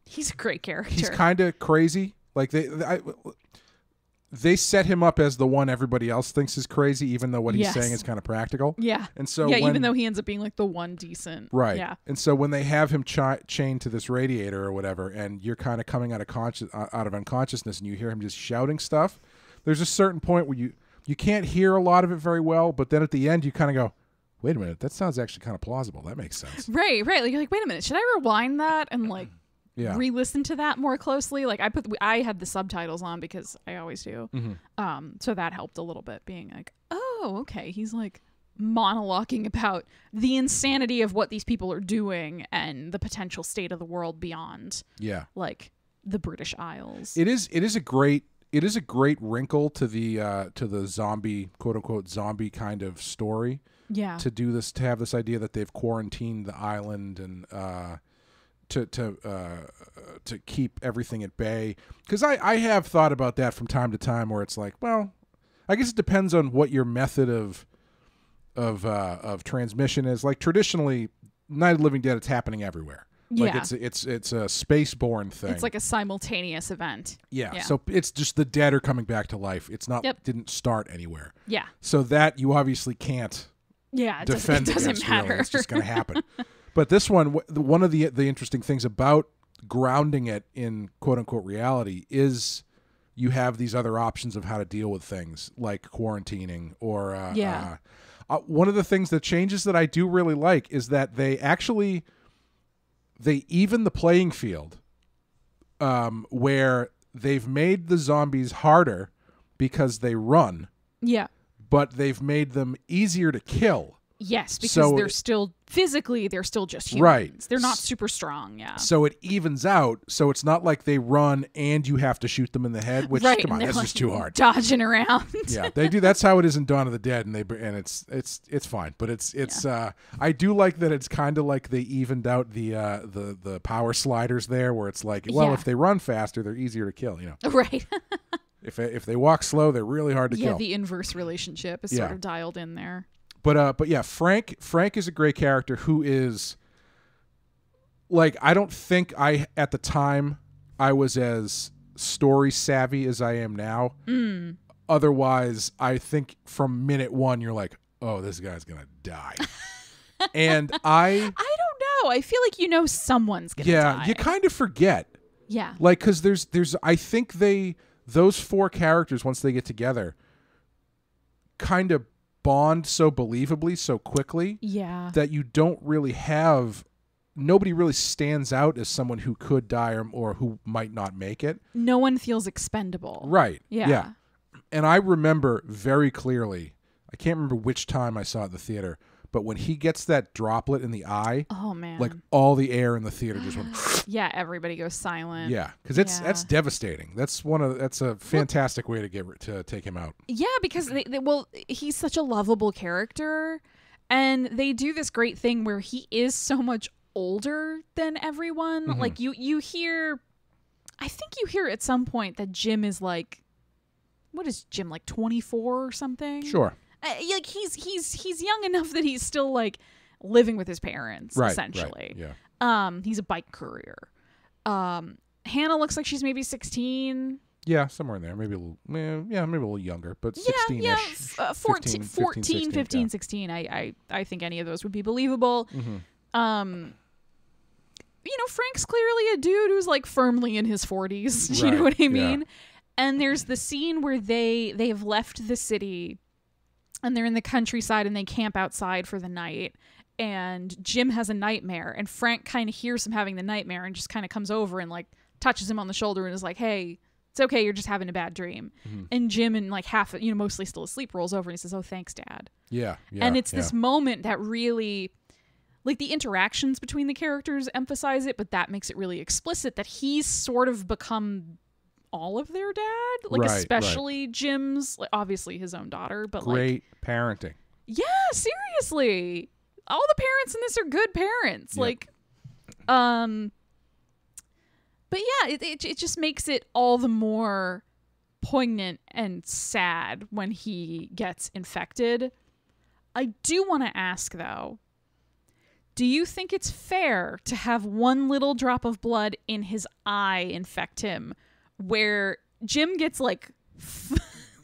he's a great character. He's kind of crazy. Like they set him up as the one everybody else thinks is crazy, even though what he's saying is kind of practical. Yeah. And so even though he ends up being like the one decent. Right. Yeah. And so when they have him chained to this radiator or whatever, and you're kind of coming out of unconsciousness, and you hear him just shouting stuff, there's a certain point where you can't hear a lot of it very well, but then at the end you kind of go, wait a minute, that sounds actually kind of plausible. That makes sense. Right. Like you're like, wait a minute, should I rewind that and like re-listen to that more closely? Like I had the subtitles on because I always do. So that helped a little bit, being like, oh, okay, he's like monologuing about the insanity of what these people are doing and the potential state of the world beyond like the British Isles. It is a great wrinkle to the zombie, quote unquote zombie kind of story. Yeah. To have this idea that they've quarantined the island and to keep everything at bay, because I have thought about that from time to time, where it's like, well, I guess it depends on what your method of transmission is. Like traditionally, Night of the Living Dead, it's happening everywhere. Like it's a spaceborne thing. It's like a simultaneous event. Yeah. So it's just the dead are coming back to life. It's not didn't start anywhere. Yeah. So that you obviously can't. Yeah. Defend it doesn't against, matter. really. It's just going to happen. But this one of the interesting things about grounding it in quote unquote reality is you have these other options of how to deal with things like quarantining or one of the things that changes that I do really like is that they even the playing field, where they've made the zombies harder because they run. Yeah. But they've made them easier to kill. Yes, because they're still just humans. Right. They're not super strong, yeah. So it evens out, so it's not like they run and you have to shoot them in the head, which come on, that's like just too hard. Dodging around. Yeah, they do. That's how it is in Dawn of the Dead, and it's fine. But it's I do like that it's kind of like they evened out the power sliders there, where it's like, well, if they run faster, they're easier to kill, you know. Right. If they walk slow, they're really hard to kill. Yeah, the inverse relationship is sort of dialed in there. But yeah, Frank is a great character who is like, I don't think at the time I was as story savvy as I am now. Otherwise, I think from minute one you're like, oh, this guy's gonna die. And I don't know. I feel like someone's gonna die. Yeah, you kind of forget. Yeah. Like, because there's I think those four characters, once they get together, kind of bond so believably so quickly that you don't really have, nobody really stands out as someone who could die or who might not make it. No one feels expendable. Right. Yeah. And I remember very clearly, I can't remember which time I saw it at the theater, but when he gets that droplet in the eye, oh man, like all the air in the theater just went. Yeah, everybody goes silent. Yeah, because that's devastating. That's a fantastic way to take him out. Yeah, because he's such a lovable character, and they do this great thing where he is so much older than everyone. Mm-hmm. Like you hear, I think you hear at some point that Jim is like, what is Jim, like 24 or something? Sure. Like he's young enough that he's still like living with his parents, essentially. Right, yeah. He's a bike courier. Hannah looks like she's maybe 16. Yeah, somewhere in there. Maybe a little, maybe a little younger, but 16-ish. Yeah, 14, 15, 16. I think any of those would be believable. Mm-hmm. Frank's clearly a dude who's like firmly in his 40s. Right, You know what I mean? yeah. And there's the scene where they have left the city and they're in the countryside and they camp outside for the night. And Jim has a nightmare, and Frank kind of hears him having the nightmare and just kind of comes over and like touches him on the shoulder and is like, "Hey, it's okay. You're just having a bad dream." Mm-hmm. And Jim, in like half, mostly still asleep, rolls over and he says, "Oh, thanks, Dad." Yeah. And it's this moment that really, like, the interactions between the characters emphasize it, but that makes it really explicit that he's sort of become all of their dad, like especially Jim's, like, obviously his own daughter, but great parenting. Yeah, seriously. All the parents in this are good parents. Yep. Like, but yeah, it just makes it all the more poignant and sad when he gets infected. I do want to ask, though, do you think it's fair to have one little drop of blood in his eye infect him, where Jim gets like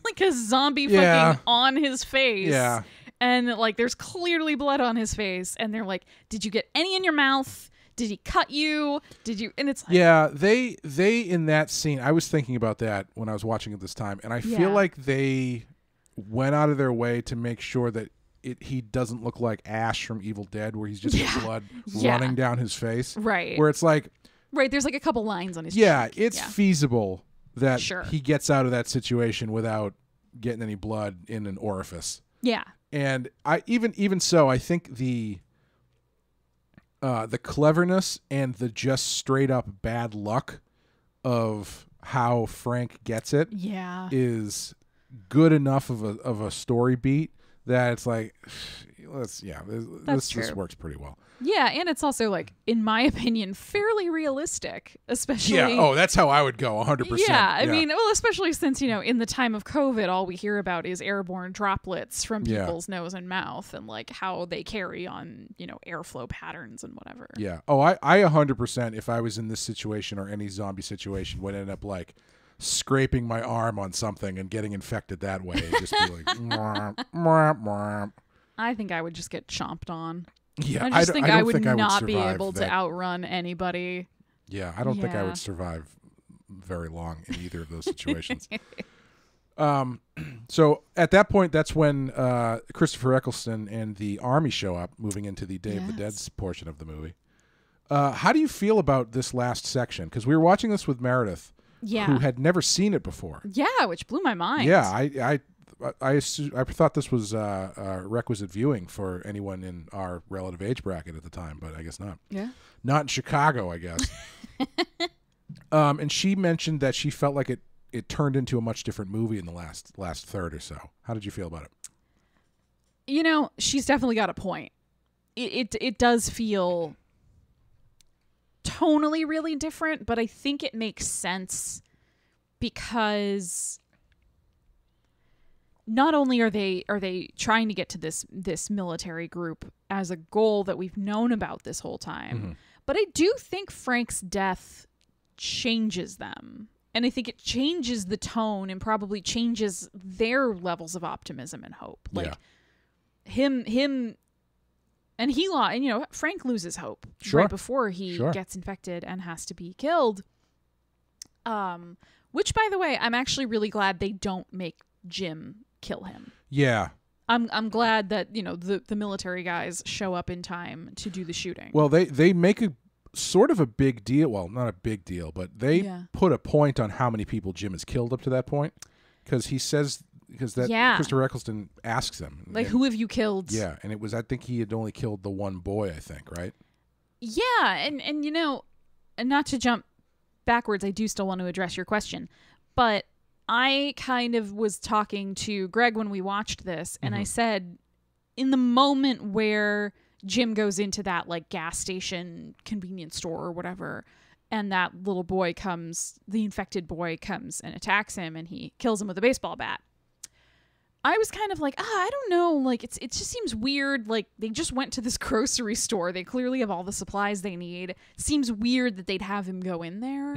like a zombie fucking on his face? Yeah. And like there's clearly blood on his face, and they're like, "Did you get any in your mouth? Did he cut you? Did you?" And it's like, yeah, they in that scene, I was thinking about that when I was watching it this time, and I feel like they went out of their way to make sure that he doesn't look like Ash from Evil Dead, where he's just got blood running down his face. Right. Where it's like, there's like a couple lines on his cheek. It's feasible that he gets out of that situation without getting any blood in an orifice. Yeah. And I even so, I think the cleverness and the just straight up bad luck of how Frank gets it is good enough of a story beat that it's like, this works pretty well. Yeah, and it's also, like, in my opinion, fairly realistic, especially... Yeah, that's how I would go, 100%. Yeah, I mean, well, especially since, in the time of COVID, all we hear about is airborne droplets from people's nose and mouth, and, like, how they carry on, airflow patterns and whatever. Yeah. Oh, I 100%, if I was in this situation or any zombie situation, would end up, like, scraping my arm on something and getting infected that way. And just be like... mwah, mwah, mwah. I think I would just get chomped on. Yeah, I think I would not be able that. to outrun anybody. Yeah, I don't think I would survive very long in either of those situations. So at that point, that's when Christopher Eccleston and the army show up, moving into the Day of the Dead's portion of the movie. How do you feel about this last section? Because we were watching this with Meredith, who had never seen it before. Yeah, which blew my mind. Yeah, I thought this was requisite viewing for anyone in our relative age bracket at the time, but I guess not. Yeah. Not in Chicago, I guess. And she mentioned that she felt like it turned into a much different movie in the last third or so. How did you feel about it? She's definitely got a point. It does feel tonally really different, but I think it makes sense because not only are they trying to get to this military group as a goal that we've known about this whole time, but I do think Frank's death changes them. And I think it changes the tone and probably changes their levels of optimism and hope. Like him and Frank loses hope right before he gets infected and has to be killed. Which, by the way, I'm actually really glad they don't make Jim kill him. Yeah. I'm glad that, the military guys show up in time to do the shooting. Well, they make a sort of a big deal. Well, not a big deal, but they put a point on how many people Jim has killed up to that point. Because he says because that Yeah. Christopher Eccleston asks him, Like, who have you killed? Yeah, and it was, I think he had only killed the one boy, I think, right? Yeah, and you know, and not to jump backwards, I do still want to address your question, but I kind of was talking to Greg when we watched this, and I said, in the moment where Jim goes into that like gas station convenience store or whatever, and that little boy comes, the infected boy comes and attacks him, and he kills him with a baseball bat. I was kind of like, I don't know, like it just seems weird. Like they just went to this grocery store. They clearly have all the supplies they need. Seems weird that they'd have him go in there.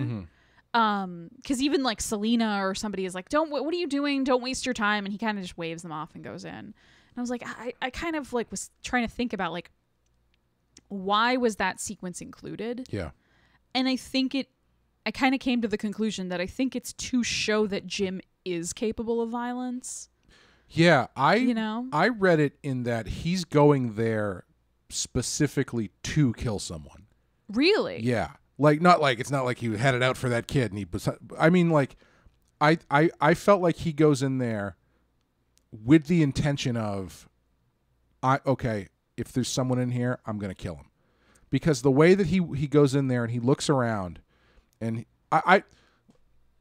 Because even like Selena or somebody is like, what are you doing? Don't waste your time. And he kind of just waves them off and goes in. And I was like, I kind of like was trying to think about like, why was that sequence included? Yeah. And I think I kind of came to the conclusion that I think it's to show that Jim is capable of violence. Yeah, you know? I read it in that he's going there specifically to kill someone. Really? Yeah. Like it's not like he had it out for that kid and I mean, like I felt like he goes in there with the intention of okay, if there's someone in here, I'm going to kill him. Because the way that he goes in there and he looks around and let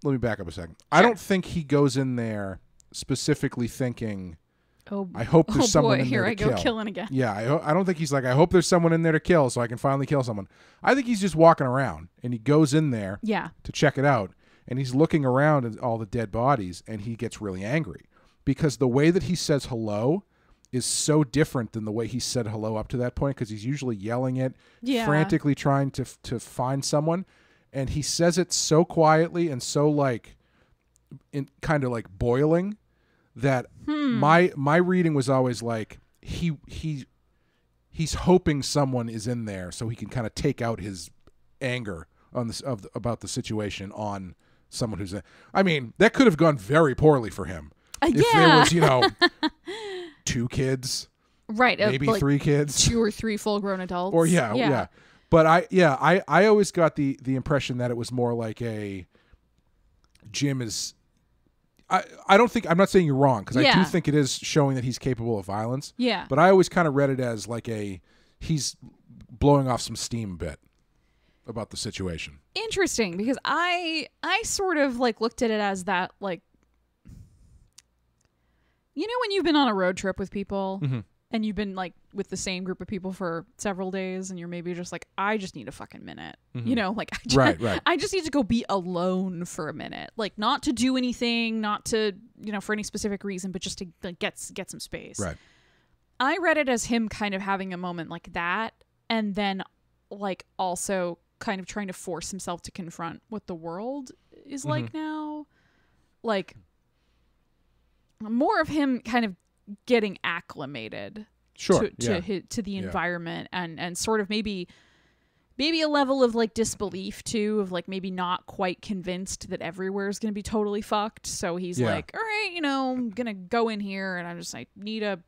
me back up a second. Sure. I don't think he goes in there specifically thinking, I hope there's someone in there to kill. Here I go killing again. Yeah, I don't think he's like, I hope there's someone in there to kill so I can finally kill someone. I think he's just walking around and he goes in there to check it out and he's looking around at all the dead bodies and he gets really angry because the way that he says hello is so different than the way he said hello up to that point because he's usually yelling it, frantically trying to find someone, and he says it so quietly and so like in kind of like boiling that my reading was always like he's hoping someone is in there so he can kind of take out his anger on this about the situation on someone who's in. I mean, that could have gone very poorly for him if there was, you know, 2 kids, right? Maybe like 3 kids, 2 or 3 full-grown adults, or yeah. But I always got the impression that it was more like a Jim is. I don't think, I'm not saying you're wrong because I do think it is showing that he's capable of violence. Yeah. But I always kind of read it as like he's blowing off some steam a bit about the situation. Interesting, because I sort of like looked at it as that, like, you know, when you've been on a road trip with people and you've been like with the same group of people for several days and you're maybe just like, I just need a fucking minute, you know, like I just need to go be alone for a minute, like not to do anything, not to, you know, for any specific reason, but just to like, get some space. Right. I read it as him kind of having a moment like that and then like also kind of trying to force himself to confront what the world is like now. Like more of him kind of getting acclimated to the environment and sort of maybe a level of like disbelief too, of like maybe not quite convinced that everywhere is going to be totally fucked. So he's like, all right, you know, I'm going to go in here and I need a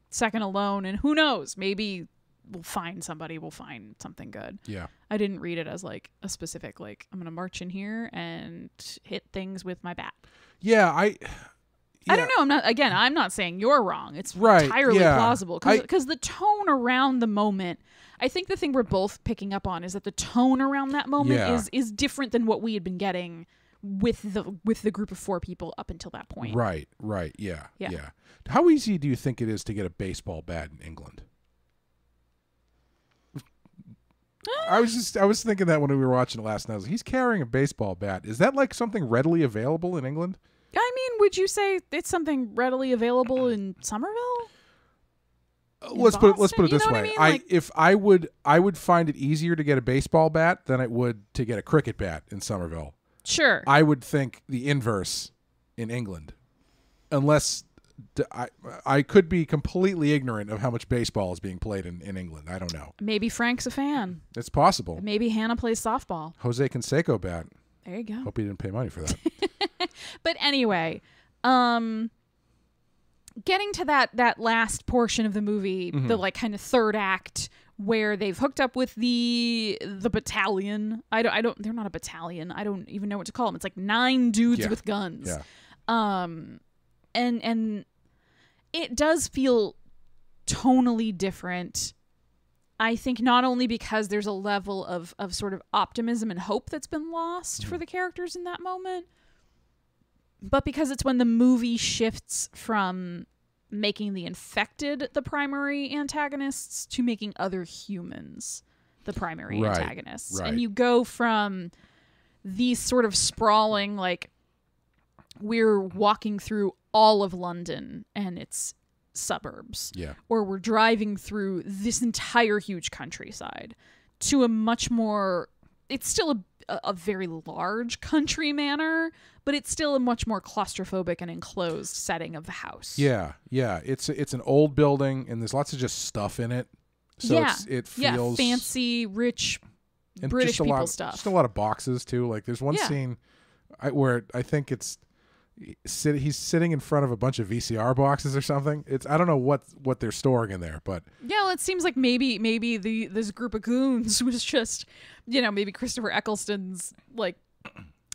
second alone and who knows, maybe we'll find somebody, we'll find something good. Yeah. I didn't read it as like a specific, like I'm going to march in here and hit things with my bat. Yeah. I don't know. I'm not saying you're wrong. It's entirely plausible because the tone around the moment, I think the thing we're both picking up on is that the tone around that moment is different than what we had been getting with the group of 4 people up until that point. Right. Yeah. How easy do you think it is to get a baseball bat in England? I was thinking that when we were watching it last night. I was like, he's carrying a baseball bat. Is that like something readily available in England? I mean, would you say it's something readily available in Somerville? Let's put it this way. I mean? I would find it easier to get a baseball bat than it would to get a cricket bat in Somerville. Sure. I would think the inverse in England, unless I could be completely ignorant of how much baseball is being played in England. I don't know. Maybe Frank's a fan. It's possible. Maybe Hannah plays softball. Jose Canseco bat. There you go. Hope he didn't pay money for that. But anyway, getting to that last portion of the movie, the like kind of third act where they've hooked up with the battalion. They're not a battalion. I don't even know what to call them. It's like 9 dudes with guns. Yeah. and it does feel tonally different. I think not only because there's a level of sort of optimism and hope that's been lost for the characters in that moment, but because it's when the movie shifts from making the infected the primary antagonists to making other humans the primary antagonists. Right. And you go from these sort of sprawling, like, we're walking through all of London and its suburbs, or we're driving through this entire huge countryside, to a much more, it's still a very large country manor, but it's still a much more claustrophobic and enclosed setting of the house. Yeah. It's an old building, and there's lots of just stuff in it. So it feels fancy, rich, and British just people stuff. Just a lot of boxes too. Like there's one scene where I think it's he's sitting in front of a bunch of VCR boxes or something. I don't know what they're storing in there, but well, it seems like maybe this group of goons was just, maybe Christopher Eccleston's like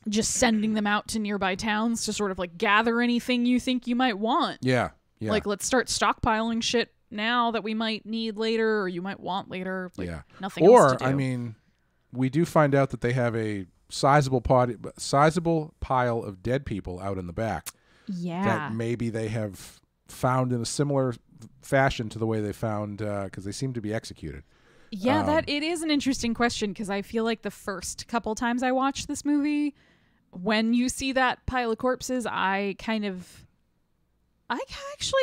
just sending them out to nearby towns to sort of like gather anything you think you might want. Yeah. Like, let's start stockpiling shit now that we might need later or you might want later. Like, nothing else to do. I mean, we do find out that they have a sizable pile of dead people out in the back. Yeah. That maybe they have found in a similar fashion to the way they found, because they seem to be executed. Yeah, that it is an interesting question, because I feel like the first couple times I watched this movie, when you see that pile of corpses, actually,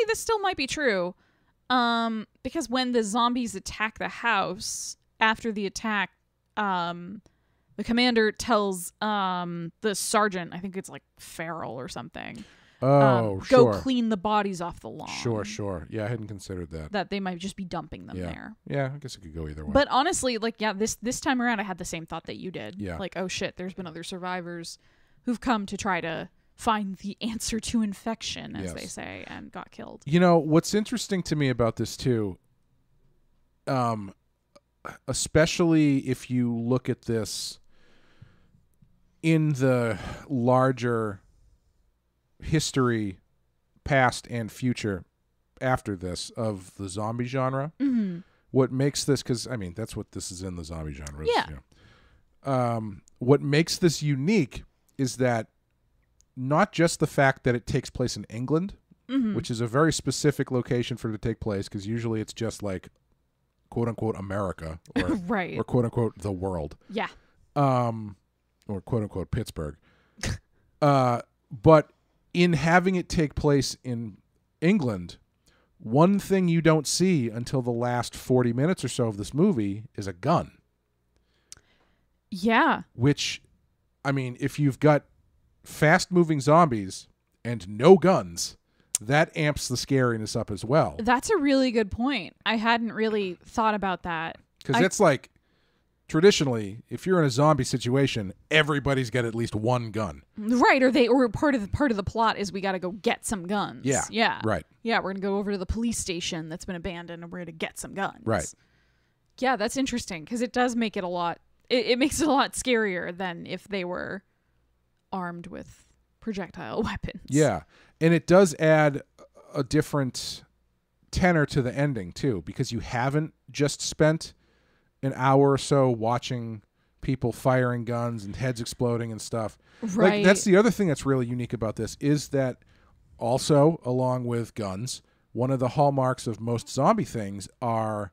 this still might be true. Because when the zombies attack the house, after the attack, the commander tells the sergeant, I think it's like Farrell or something, go clean the bodies off the lawn. Sure. Yeah, I hadn't considered that. That they might just be dumping them there. Yeah, I guess it could go either way. But honestly, like, this time around, I had the same thought that you did. Yeah. Like, oh shit, there's been other survivors who've come to try to find the answer to infection, as they say, and got killed. What's interesting to me about this too, especially if you look at this in the larger history, past and future, after this, of the zombie genre, what makes this, because I mean that's what this is in, the zombie genre. What makes this unique is that not just the fact that it takes place in England, which is a very specific location for it to take place, because usually it's just like quote unquote America or or quote unquote the world. Yeah. Or quote unquote Pittsburgh. But in having it take place in England, one thing you don't see until the last 40 minutes or so of this movie is a gun. Yeah. Which, I mean, if you've got fast-moving zombies and no guns, that amps the scariness up as well. That's a really good point. I hadn't really thought about that. Because it's like, traditionally, if you're in a zombie situation, everybody's got at least one gun. Right, or part of the plot is we got to go get some guns. Yeah. Right. Yeah, we're going to go over to the police station that's been abandoned and we're going to get some guns. Right. Yeah, that's interesting, because it does make it a lot, it makes it a lot scarier than if they were armed with projectile weapons. Yeah. And it does add a different tenor to the ending too, because you haven't just spent an hour or so watching people firing guns and heads exploding and stuff. Right. Like, that's the other thing that's really unique about this, is that also, along with guns, one of the hallmarks of most zombie things are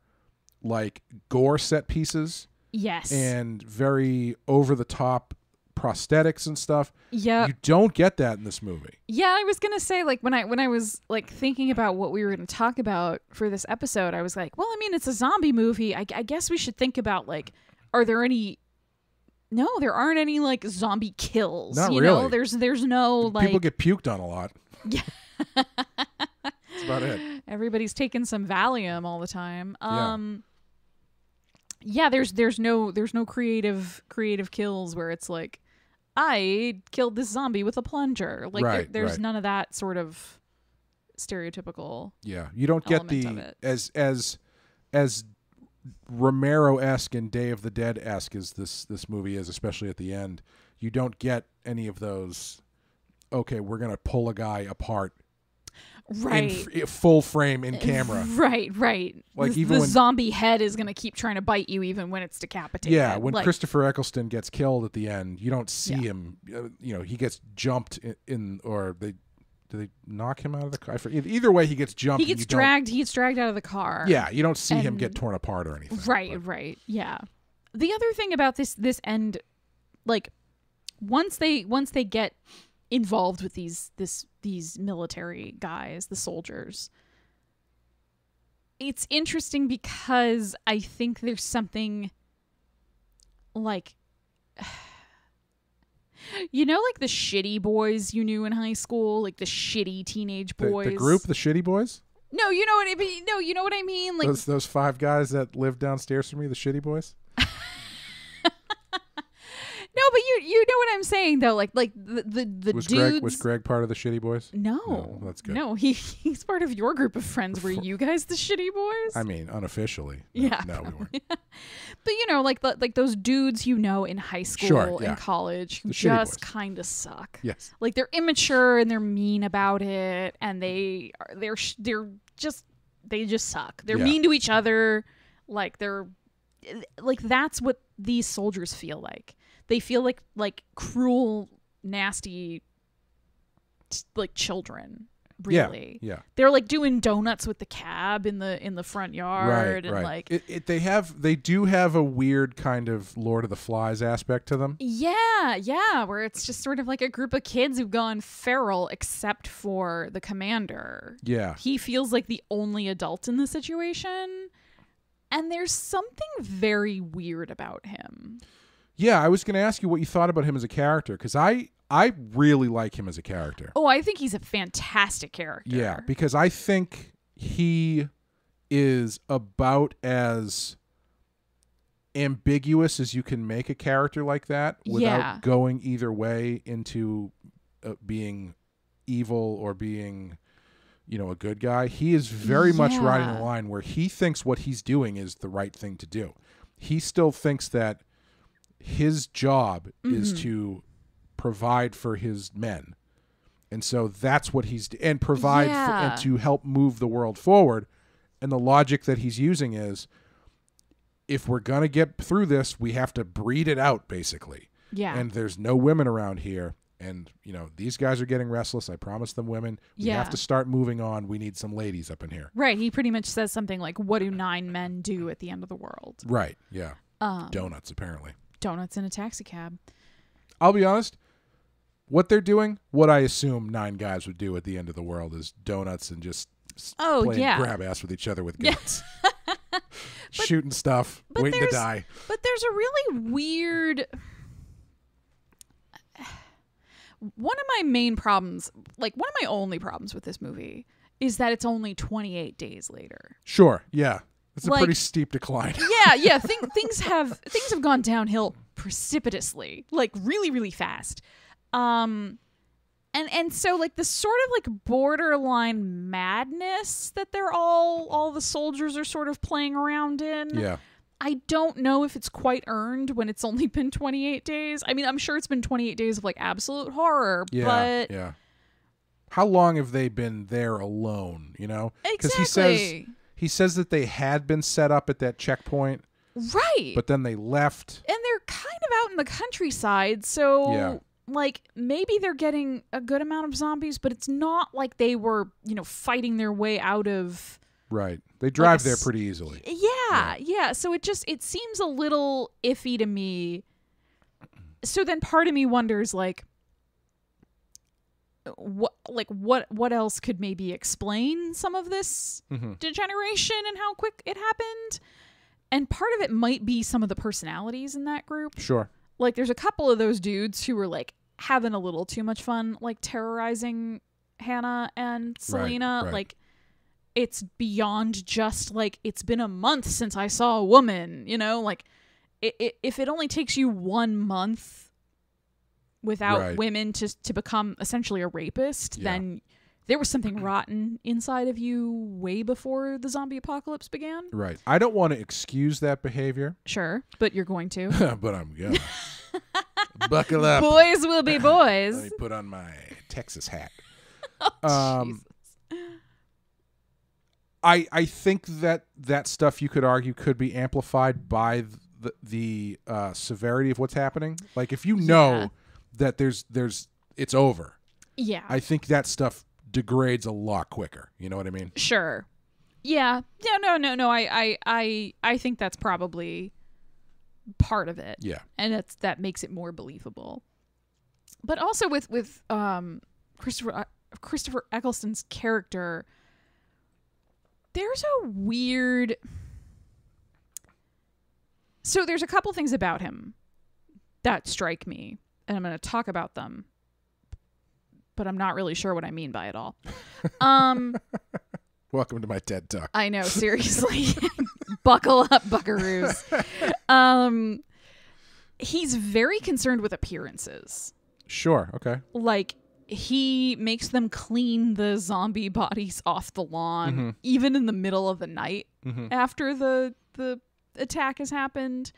like gore set pieces. Yes. And very over the top prosthetics and stuff. Yeah. You don't get that in this movie. Yeah, I was going to say, like, when I was like thinking about what we were going to talk about for this episode, I was like, well, I mean, it's a zombie movie. I guess we should think about, like, are there any... No, there aren't any, like, zombie kills. Not you really. know, there's no, like... People get puked on a lot. Yeah. That's about it. Everybody's taking some Valium all the time. Yeah, there's no creative kills where it's like, I killed this zombie with a plunger. Like, there's none of that sort of stereotypical. Yeah, you don't get the as Romero-esque and Day of the Dead-esque as this movie is, especially at the end. You don't get any of those. Okay, we're gonna pull a guy apart Right. Full frame in camera. Right. Like the zombie head is going to keep trying to bite you even when it's decapitated. Yeah, when Christopher Eccleston gets killed at the end, you don't see him. He gets jumped or do they knock him out of the car? Either way, he gets jumped. He gets dragged. He gets dragged out of the car. Yeah, you don't see him get torn apart or anything. Right. Yeah. The other thing about this end, like once they get involved with these military guys, the soldiers, it's interesting because I think there's something like, like the shitty boys you knew in high school, like the shitty teenage boys. The group, the shitty boys? No, you know what I mean. No, you know what I mean. Like those 5 guys that live downstairs from me, the shitty boys. No, but you know what I'm saying though. Like the dudes. Was Greg part of the shitty boys? No, that's good. No, he's part of your group of friends. Were you guys the shitty boys? I mean, unofficially. Yeah. No, we weren't. But like those dudes in high school and college who just kind of suck. Yes. Like they're immature and they're mean about it, and they just suck. They're mean to each other. Like that's what these soldiers feel like. They feel like cruel, nasty, like children. Really, yeah. They're like doing donuts with the cab in the front yard, and like they do have a weird kind of Lord of the Flies aspect to them. Yeah, where it's just sort of like a group of kids who've gone feral, except for the commander. Yeah, he feels like the only adult in the situation, and there's something very weird about him. Yeah, I was going to ask you what you thought about him as a character, because I really like him as a character. Oh, I think he's a fantastic character. Yeah, because I think he is about as ambiguous as you can make a character like that without going either way into being evil or being, a good guy. He is very much riding the line where he thinks what he's doing is the right thing to do. He still thinks that his job is to provide for his men, and so that's what and provide and to help move the world forward. And the logic that he's using is, if we're gonna get through this, we have to breed it out, basically. Yeah. And there's no women around here, and these guys are getting restless. I promised them women. We have to start moving on. We need some ladies up in here. Right. He pretty much says something like, "What do 9 men do at the end of the world?" Right. Yeah. Donuts, apparently. Donuts in a taxi cab. I'll be honest. What they're doing, what I assume 9 guys would do at the end of the world, is donuts and just playing grab ass with each other with guns. Shooting stuff, waiting to die. But there's a really weird... One of my main problems, like one of my only problems with this movie, is that it's only 28 days later. Sure, yeah. It's a pretty steep decline. Yeah. Things have gone downhill precipitously, like really, really fast. And so like the sort of like borderline madness that they're all the soldiers are sort of playing around in. Yeah. I don't know if it's quite earned when it's only been 28 days. I mean, I'm sure it's been 28 days of like absolute horror, but yeah. How long have they been there alone, Exactly. He says that they had been set up at that checkpoint. Right. But then they left. And they're kind of out in the countryside, so like maybe they're getting a good amount of zombies, but it's not like they were, fighting their way out of... Right. They drive there pretty easily. Yeah. So it seems a little iffy to me. So then part of me wonders like what else could maybe explain some of this degeneration and how quick it happened? And part of it might be some of the personalities in that group. Sure. Like there's a couple of those dudes who were like having a little too much fun, like terrorizing Hannah and Selena. Right. Like it's beyond just like, it's been a month since I saw a woman, like if it only takes you 1 month without women to become essentially a rapist, then there was something rotten inside of you way before the zombie apocalypse began. Right. I don't want to excuse that behavior. Sure, but you're going to. But I'm going to. Buckle up. Boys will be boys. Let me put on my Texas hat. Jesus. I think that stuff you could argue could be amplified by the severity of what's happening. Like if you know that there's it's over. Yeah. I think that stuff degrades a lot quicker. You know what I mean? Sure. Yeah. Yeah. No. I think that's probably part of it. Yeah. And that makes it more believable. But also with Christopher Eccleston's character, there's a weird. So there's a couple things about him that strike me, and I'm going to talk about them, but I'm not really sure what I mean by it all. Welcome to my TED Talk. I know, seriously. Buckle up, buckaroos. He's very concerned with appearances. Sure, okay. Like, he makes them clean the zombie bodies off the lawn, even in the middle of the night after the attack has happened.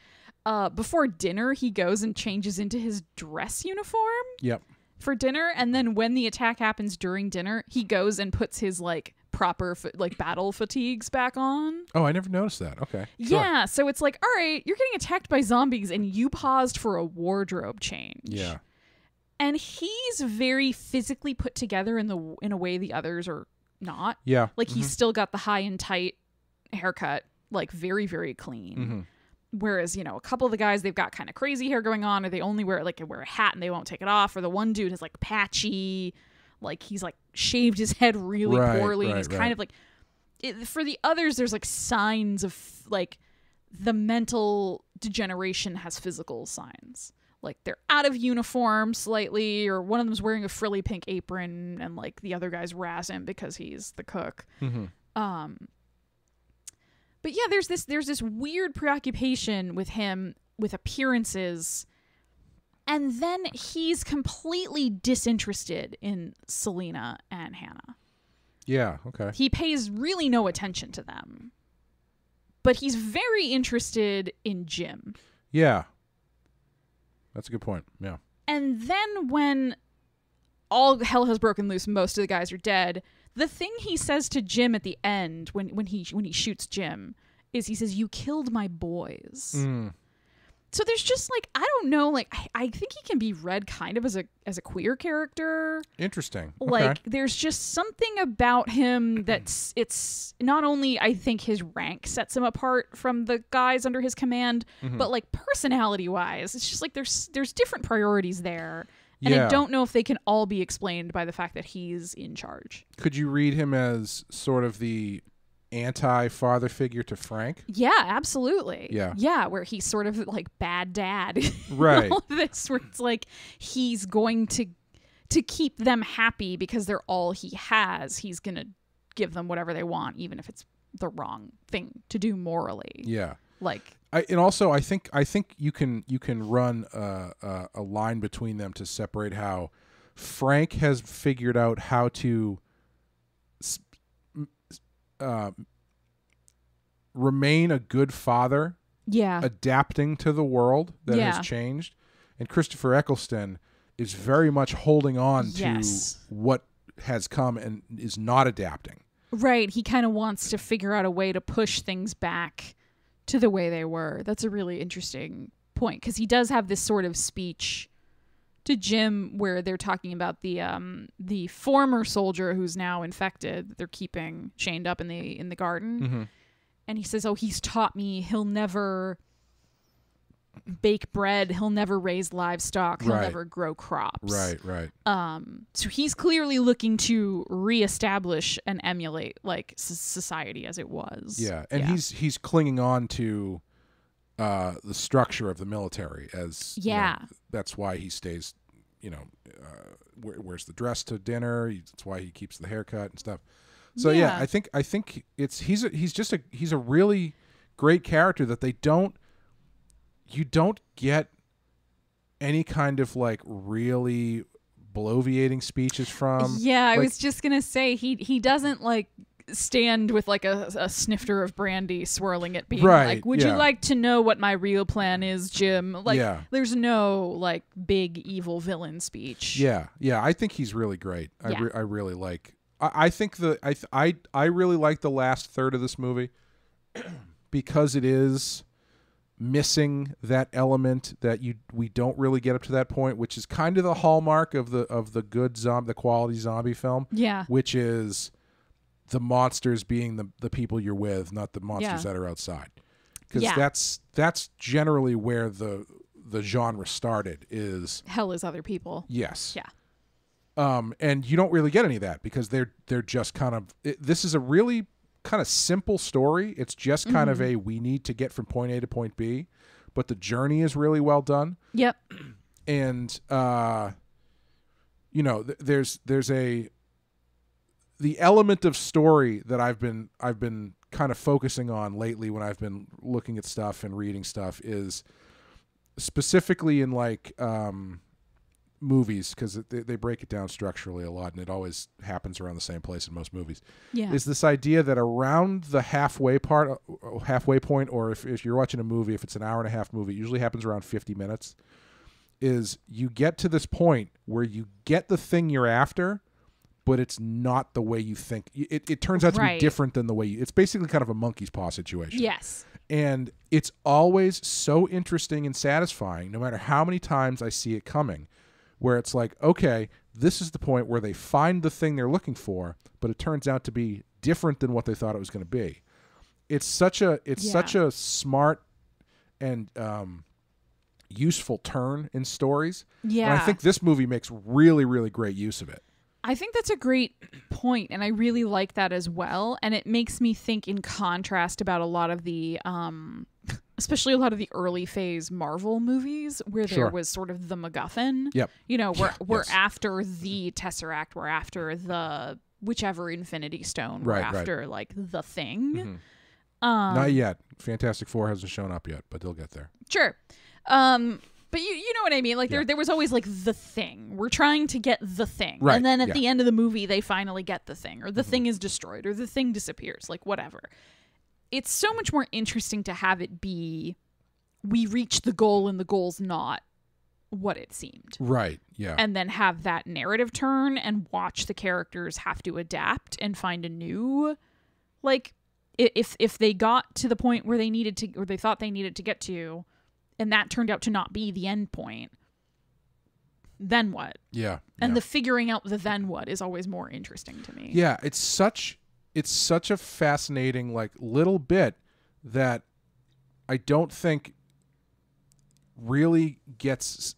Before dinner, he goes and changes into his dress uniform. Yep. For dinner, and then when the attack happens during dinner, he goes and puts his like proper battle fatigues back on. Oh, I never noticed that. Okay. Yeah, so it's like, all right, you're getting attacked by zombies and you paused for a wardrobe change. Yeah. And he's very physically put together in a way the others are not. Yeah. Like he's still got the high and tight haircut, like very, very clean. Whereas, a couple of the guys, they've got kind of crazy hair going on, or they only wear a hat and they won't take it off. Or the one dude is like patchy, like he's like shaved his head really poorly. And he's kind of like, for the others, there's like signs of like the mental degeneration has physical signs. Like they're out of uniform slightly, or one of them's wearing a frilly pink apron and like the other guy's razz him because he's the cook. But yeah, there's this weird preoccupation with him with appearances, and then he's completely disinterested in Selena and Hannah. Yeah, okay. He pays really no attention to them, but he's very interested in Jim. Yeah. That's a good point. Yeah. And then when all hell has broken loose, most of the guys are dead. The thing he says to Jim at the end when he shoots Jim is he says, "You killed my boys." So there's just like, I don't know, like I think he can be read kind of as a queer character. Interesting. Like there's just something about him it's not only I think his rank sets him apart from the guys under his command, but like personality wise, it's just like there's different priorities there. And I don't know if they can all be explained by the fact that he's in charge. Could you read him as sort of the anti-father figure to Frank? Yeah, absolutely. Yeah, where he's sort of like bad dad. Right. All this, where it's like he's going to keep them happy because they're all he has. He's going to give them whatever they want, even if it's the wrong thing to do morally. Yeah. Like, I think you can run a line between them to separate how Frank has figured out how to remain a good father, adapting to the world that has changed, and Christopher Eccleston is very much holding on to what has come and is not adapting. Right. He kind of wants to figure out a way to push things back to the way they were. That's a really interesting point, because he does have this sort of speech to Jim where they're talking about the former soldier who's now infected that they're keeping chained up in the garden. And he says, "Oh, he's taught me he'll never bake bread, he'll never raise livestock, he'll never grow crops." Right. So he's clearly looking to reestablish and emulate like society as it was. Yeah, and he's clinging on to the structure of the military as that's why he stays, wears the dress to dinner. That's why he keeps the haircut and stuff. So I think he's a really great character that you don't get any kind of like really bloviating speeches from. Yeah, I was just gonna say he doesn't like stand with like a snifter of brandy swirling it, being like, "Would you like to know what my real plan is, Jim?" Like, there's no like big evil villain speech. Yeah, I think he's really great. I really like. I think I really like the last third of this movie because it is missing that element that we don't really get up to that point, which is kind of the hallmark of the good zombie, the quality zombie film. Yeah. Which is the monsters being the people you're with, not the monsters that are outside. Because that's generally where the genre started. Is hell is other people. Yes. Yeah. And you don't really get any of that because they're just kind of this is a really kind of simple story. It's just kind of we need to get from point A to point B, but the journey is really well done. Yep. And there's the element of story that I've been kind of focusing on lately when I've been looking at stuff and reading stuff is specifically in like movies, because they break it down structurally a lot, and it always happens around the same place in most movies. Yeah. Is this idea that around the halfway point, or if you're watching a movie, if it's an hour and a half movie, it usually happens around 50 minutes, is you get to this point where you get the thing you're after, but it's not the way you think. It turns out to be different than the way it's basically kind of a monkey's paw situation. Yes. And it's always so interesting and satisfying, no matter how many times I see it coming, where it's like, okay, this is the point where they find the thing they're looking for, but it turns out to be different than what they thought it was going to be. It's such a smart and useful turn in stories. Yeah. And I think this movie makes really, really great use of it. I think that's a great point, and I really like that as well. And it makes me think in contrast about a lot of the, especially a lot of the early phase Marvel movies where there was sort of the MacGuffin. Yep. You know, we're after the Tesseract, we're after the whichever Infinity Stone, we're after like the thing. Mm-hmm. Not yet. Fantastic Four hasn't shown up yet, but they'll get there. Sure. But you know what I mean? Like there was always like the thing. We're trying to get the thing. Right. And then at the end of the movie, they finally get the thing, or the thing is destroyed, or the thing disappears, like whatever. It's so much more interesting to have it be, we reach the goal and the goal's not what it seemed. Right. Yeah. And then have that narrative turn and watch the characters have to adapt and find a new, like, if they got to the point where they needed to, or they thought they needed to get to, and that turned out to not be the end point, then what? Yeah. And the figuring out the then what is always more interesting to me. Yeah, it's such a fascinating like little bit that I don't think really gets.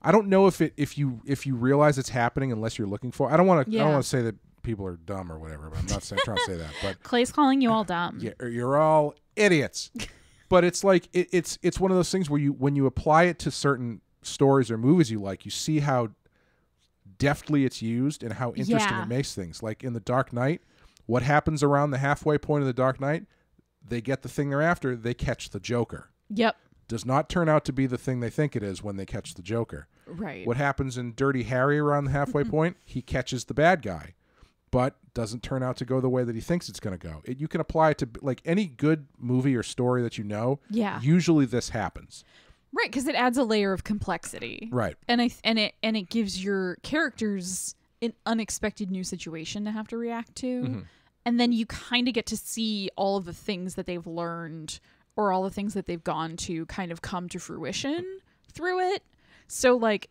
I don't know if you realize it's happening unless you're looking for. I don't want to say that people are dumb or whatever, but I'm not trying to say that. But Clay's calling you all dumb. Yeah, you're all idiots. But it's like it's one of those things where when you apply it to certain stories or movies you like, you see how deftly it's used and how interesting it makes things. Like in The Dark Knight, what happens around the halfway point of The Dark Knight? They get the thing they're after. They catch the Joker. Yep. Does not turn out to be the thing they think it is when they catch the Joker. Right. What happens in Dirty Harry around the halfway point? He catches the bad guy, but doesn't turn out to go the way that he thinks it's going to go. You can apply it to like any good movie or story that you know. Yeah. Usually this happens. Right, because it adds a layer of complexity. Right. And it gives your characters an unexpected new situation to have to react to. Mm-hmm. And then you kind of get to see all of the things that they've learned or all the things that they've gone to kind of come to fruition through it. So like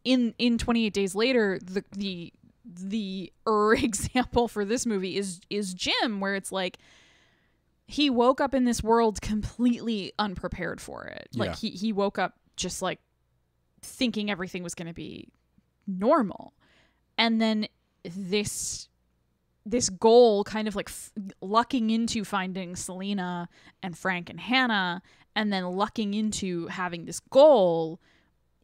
in 28 Days Later, the example for this movie is Jim, where it's like he woke up in this world completely unprepared for it. Like he woke up just like thinking everything was going to be normal. And then this goal kind of like lucking into finding Selena and Frank and Hannah, and then lucking into having this goal,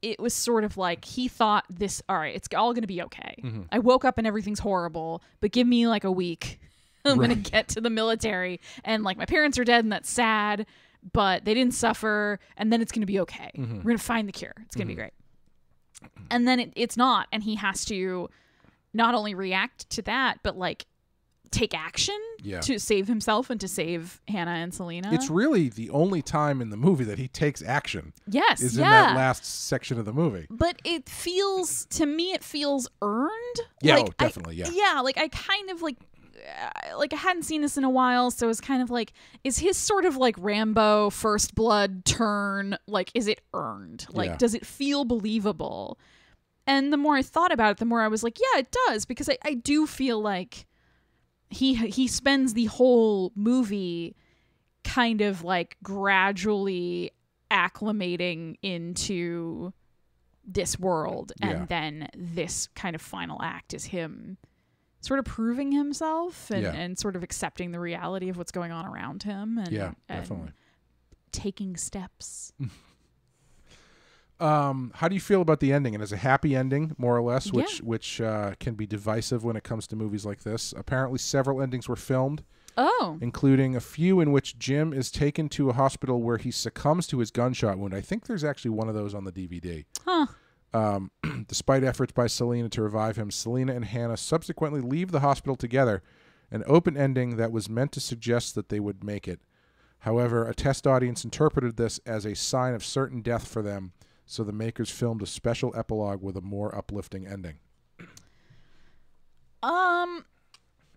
it was sort of like he thought this, all right, it's all going to be okay. Mm-hmm. I woke up and everything's horrible, but give me like a week. I'm going to get to the military and like my parents are dead and that's sad, but they didn't suffer, and then it's going to be okay. Mm-hmm. We're going to find the cure. It's going to be great. And then it's not, and he has to not only react to that, but like take action Yeah. to save himself and to save Hannah and Selena. It's really the only time in the movie that he takes action. Yes, is in that last section of the movie. But it feels, to me, it feels earned. Yeah, like, definitely, yeah. Yeah, like I kind of like I hadn't seen this in a while, so it's kind of like, is his sort of like Rambo First Blood turn, like, is it earned? Like, does it feel believable? And the more I thought about it, the more I was like, yeah, it does, because I do feel like he spends the whole movie kind of like gradually acclimating into this world, and then this kind of final act is him sort of proving himself and sort of accepting the reality of what's going on around him and, definitely taking steps. How do you feel about the ending? And as a happy ending, more or less, which can be divisive when it comes to movies like this. Apparently several endings were filmed, including a few in which Jim is taken to a hospital where he succumbs to his gunshot wound. I think there's actually one of those on the DVD. Despite efforts by Selena to revive him, Selena and Hannah subsequently leave the hospital together, an open ending that was meant to suggest that they would make it. However, a test audience interpreted this as a sign of certain death for them, so the makers filmed a special epilogue with a more uplifting ending.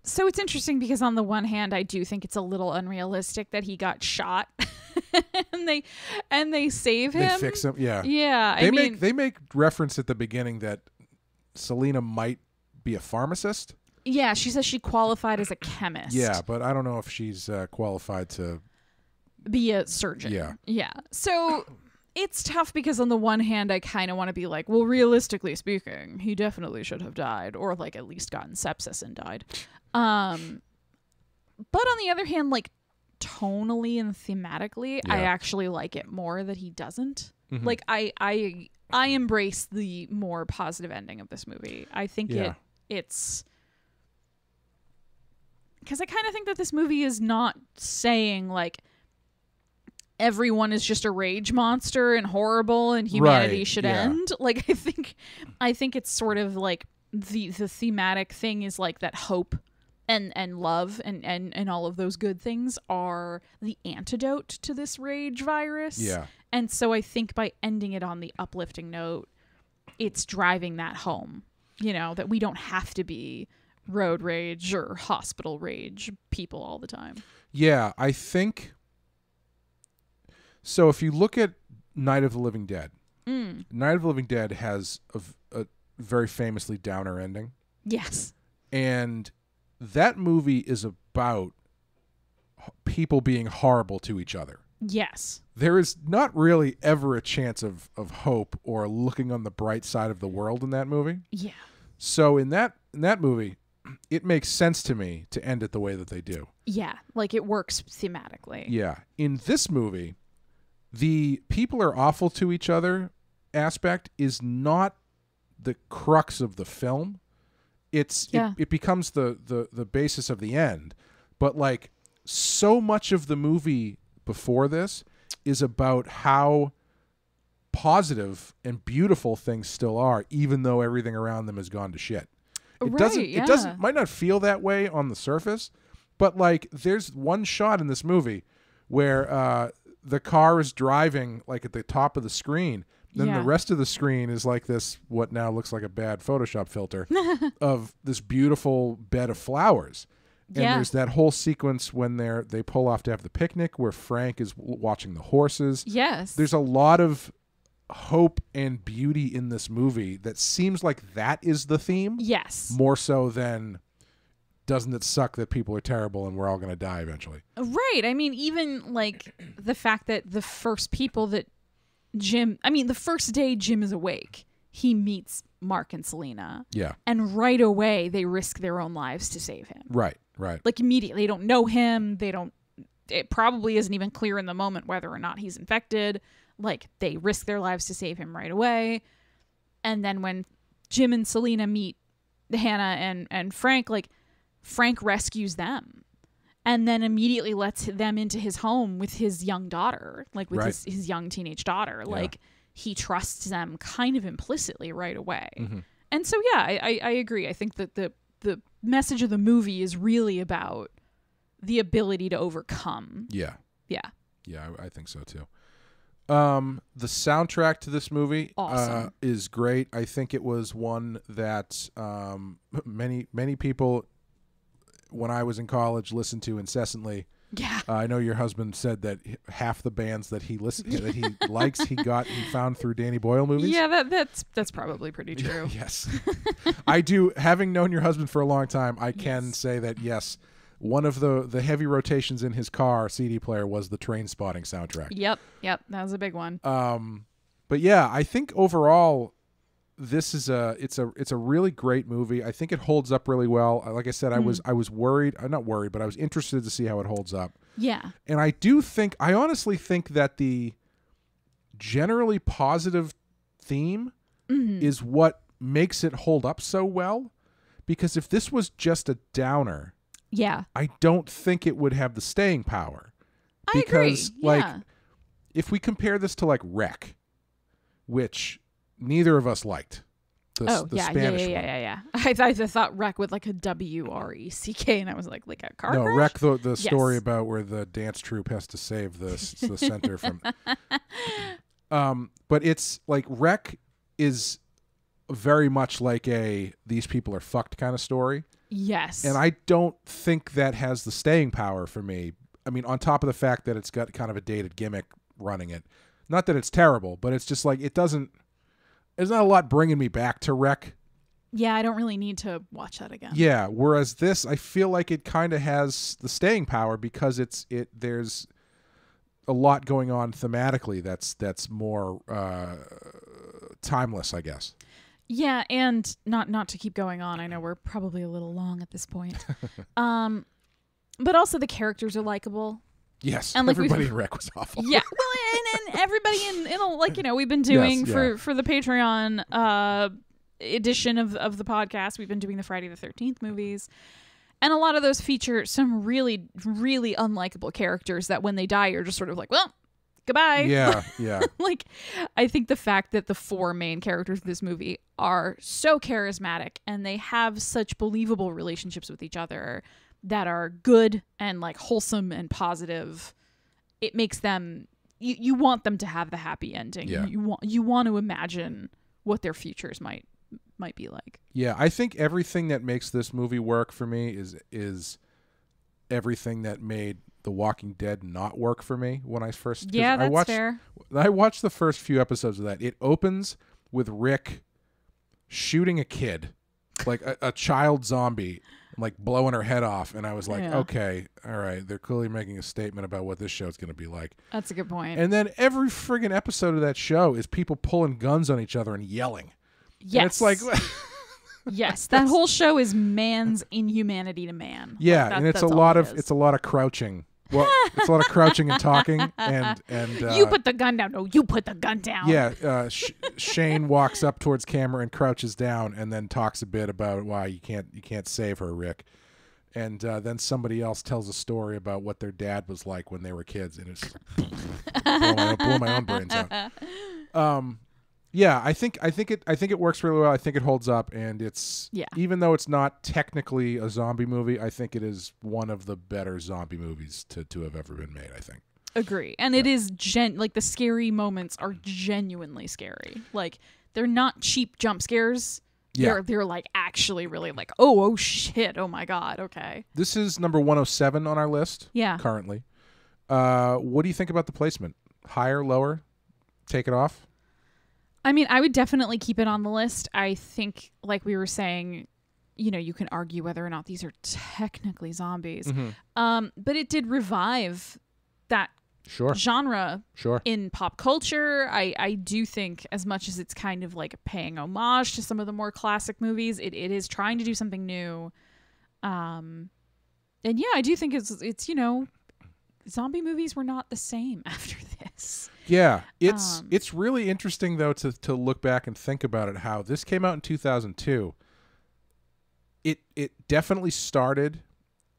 So it's interesting because on the one hand, I do think it's a little unrealistic that he got shot and they save him. They fix him, yeah. Yeah, They make reference at the beginning that Selena might be a pharmacist. Yeah, she says she qualified as a chemist. Yeah, but I don't know if she's qualified to be a surgeon. Yeah. Yeah. So it's tough because on the one hand, I kind of want to be like, well, realistically speaking, he definitely should have died, or like at least gotten sepsis and died. But on the other hand, like tonally and thematically, I actually like it more that he doesn't. Mm-hmm. Like I embrace the more positive ending of this movie. I think it's because I kind of think that this movie is not saying like everyone is just a rage monster and horrible and humanity should end. Like I think it's sort of like the thematic thing is like that hope and love and all of those good things are the antidote to this rage virus. Yeah. And so I think by ending it on the uplifting note, it's driving that home, you know, that we don't have to be road rage or hospital rage people all the time. Yeah, I think so. If you look at Night of the Living Dead, Night of the Living Dead has a very famously downer ending. Yes. And that movie is about people being horrible to each other. Yes. There is not really ever a chance of hope or looking on the bright side of the world in that movie. Yeah. So in that movie, it makes sense to me to end it the way that they do. Yeah, like it works thematically. Yeah. In this movie, the people are awful to each other aspect is not the crux of the film. It becomes the basis of the end. But like so much of the movie before this is about how positive and beautiful things still are, even though everything around them has gone to shit. It might not feel that way on the surface, but like there's one shot in this movie where the car is driving like at the top of the screen. Then the rest of the screen is like this, what now looks like a bad Photoshop filter of this beautiful bed of flowers. And there's that whole sequence when they pull off to have the picnic where Frank is watching the horses. Yes. There's a lot of hope and beauty in this movie that seems like that is the theme. Yes. More so than doesn't it suck that people are terrible and we're all going to die eventually. Right. I mean, even like the fact that the first people that the first day Jim is awake, he meets Mark and Selena. Yeah. And right away they risk their own lives to save him. Right. Like immediately. They don't know him. It probably isn't even clear in the moment whether or not he's infected. Like they risk their lives to save him right away. And then when Jim and Selena meet Hannah and Frank, like Frank rescues them. And then immediately lets them into his home with his young daughter, like with his young teenage daughter. Yeah. Like he trusts them kind of implicitly right away. Mm-hmm. And so, yeah, I agree. I think that the message of the movie is really about the ability to overcome. Yeah. Yeah. Yeah, I think so too. The soundtrack to this movie Awesome. is great. I think it was one that many people, when I was in college, listened to incessantly. Yeah. I know your husband said that half the bands that he that he likes, he found through Danny Boyle movies. Yeah, that's probably pretty true. Yes. I do. Having known your husband for a long time, I can say that, yes, one of the heavy rotations in his car CD player was the Trainspotting soundtrack. Yep. That was a big one. But yeah, I think overall this is it's a really great movie. I think it holds up really well. Like I said, I was worried. I'm not worried, but I was interested to see how it holds up. Yeah. And I honestly think that the generally positive theme is what makes it hold up so well. Because if this was just a downer, yeah, I don't think it would have the staying power. Because I agree. Yeah. if we compare this to like Wreck, which neither of us liked. The Spanish one. Yeah. I thought Wreck with like a WRECK, and I was like a car crash? Wreck, the story about where the dance troupe has to save the center from. But it's like Wreck is very much like these people are fucked kind of story. Yes. And I don't think that has the staying power for me. I mean, on top of the fact that it's got kind of a dated gimmick running it. Not that it's terrible, but it's just like there's not a lot bringing me back to Wreck. Yeah, I don't really need to watch that again. Yeah, whereas this, I feel like it kind of has the staying power because there's a lot going on thematically that's more timeless, I guess. Yeah, and not to keep going on. I know we're probably a little long at this point. But also the characters are likable. Yes, and everybody in Wreck was awful. Yeah, well, and everybody in we've been doing for the Patreon edition of the podcast. We've been doing the Friday the 13th movies, and a lot of those feature some really, really unlikable characters that when they die, you're just sort of like, well, goodbye. Yeah. Like, I think the fact that the four main characters of this movie are so charismatic and they have such believable relationships with each other that are good and like wholesome and positive, it makes them you want them to have the happy ending. Yeah. You want to imagine what their futures might be like. Yeah, I think everything that makes this movie work for me is everything that made The Walking Dead not work for me when I first. Yeah, that's fair. I watched the first few episodes of that. It opens with Rick shooting a kid, like a child zombie, like blowing her head off, and I was like, okay, all right, they're clearly making a statement about what this show's going to be like. That's a good point. And then every friggin' episode of that show is people pulling guns on each other and yelling. Yes. And it's like... Yes, that whole show is man's inhumanity to man. Yeah, like and it's a lot of crouching. Well, it's a lot of crouching and talking, and you put the gun down. No, you put the gun down. Yeah, Shane walks up towards camera and crouches down, and then talks a bit about why you can't save her, Rick. And then somebody else tells a story about what their dad was like when they were kids, and it's blow my own brains out. Yeah, I think it works really well. I think it holds up, and even though it's not technically a zombie movie, I think it is one of the better zombie movies to have ever been made, I think. Agree. And it is like the scary moments are genuinely scary. Like they're not cheap jump scares. Yeah. They're like actually really like, oh shit, oh my god, okay. This is number 107 on our list. Yeah. Currently. What do you think about the placement? Higher, lower? Take it off? I mean, I would definitely keep it on the list. I think, like we were saying, you can argue whether or not these are technically zombies. Mm-hmm. But it did revive that genre in pop culture. I do think, as much as it's kind of like paying homage to some of the more classic movies, it is trying to do something new. And yeah, I do think it's zombie movies were not the same after this. Yeah, it's really interesting though to look back and think about it. How this came out in 2002. It definitely started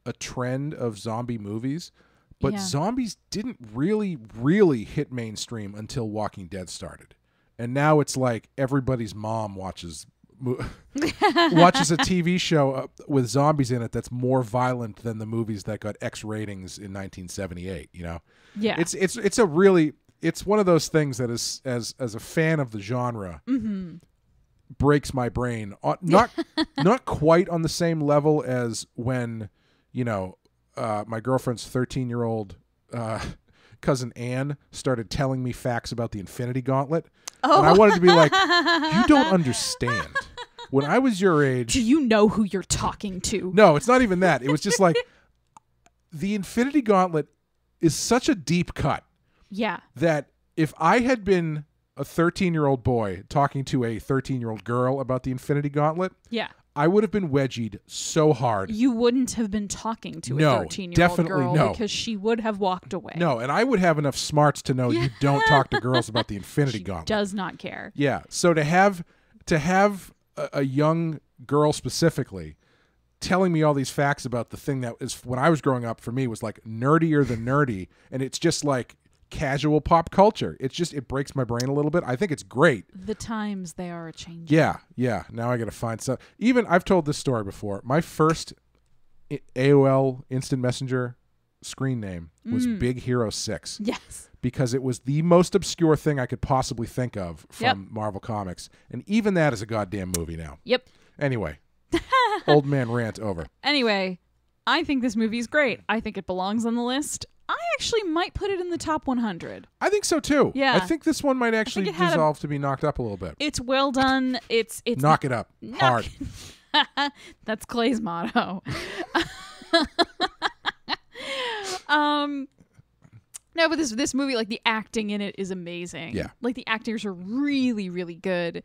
a trend of zombie movies, but zombies didn't really hit mainstream until Walking Dead started, and now it's like everybody's mom watches watches a TV show with zombies in it that's more violent than the movies that got X ratings in 1978. You know, Yeah. It's one of those things that is as a fan of the genre breaks my brain. Not quite on the same level as when my girlfriend's 13-year-old cousin Anne started telling me facts about the Infinity Gauntlet. Oh. And I wanted to be like, you don't understand. When I was your age... Do you know who you're talking to? No, it's not even that. It was just like, the Infinity Gauntlet is such a deep cut. Yeah. That if I had been a 13-year-old boy talking to a 13-year-old girl about the Infinity Gauntlet... Yeah. I would have been wedgied so hard. You wouldn't have been talking to a 13-year-old definitely girl no. because she would have walked away. No, and I would have enough smarts to know you don't talk to girls about the Infinity Gauntlet. Does not care. Yeah. So to have a young girl specifically telling me all these facts about the thing that is, when I was growing up, for me was like nerdier than nerdy, and it's just like casual pop culture. It breaks my brain a little bit. I think it's great. The times they are changing. Yeah. Now I got to find some. Even I've told this story before. My first AOL Instant Messenger screen name was Big Hero 6. Yes. Because it was the most obscure thing I could possibly think of from Marvel Comics. And even that is a goddamn movie now. Yep. Anyway, old man rant over. Anyway, I think this movie is great. I think it belongs on the list. I actually might put it in the top 100. I think so too. Yeah. I think this one might actually deserve to be knocked up a little bit. It's well done. It's knock it up hard. That's Clay's motto. No, but this movie, like, the acting in it is amazing. Yeah. Like, the actors are really, really good.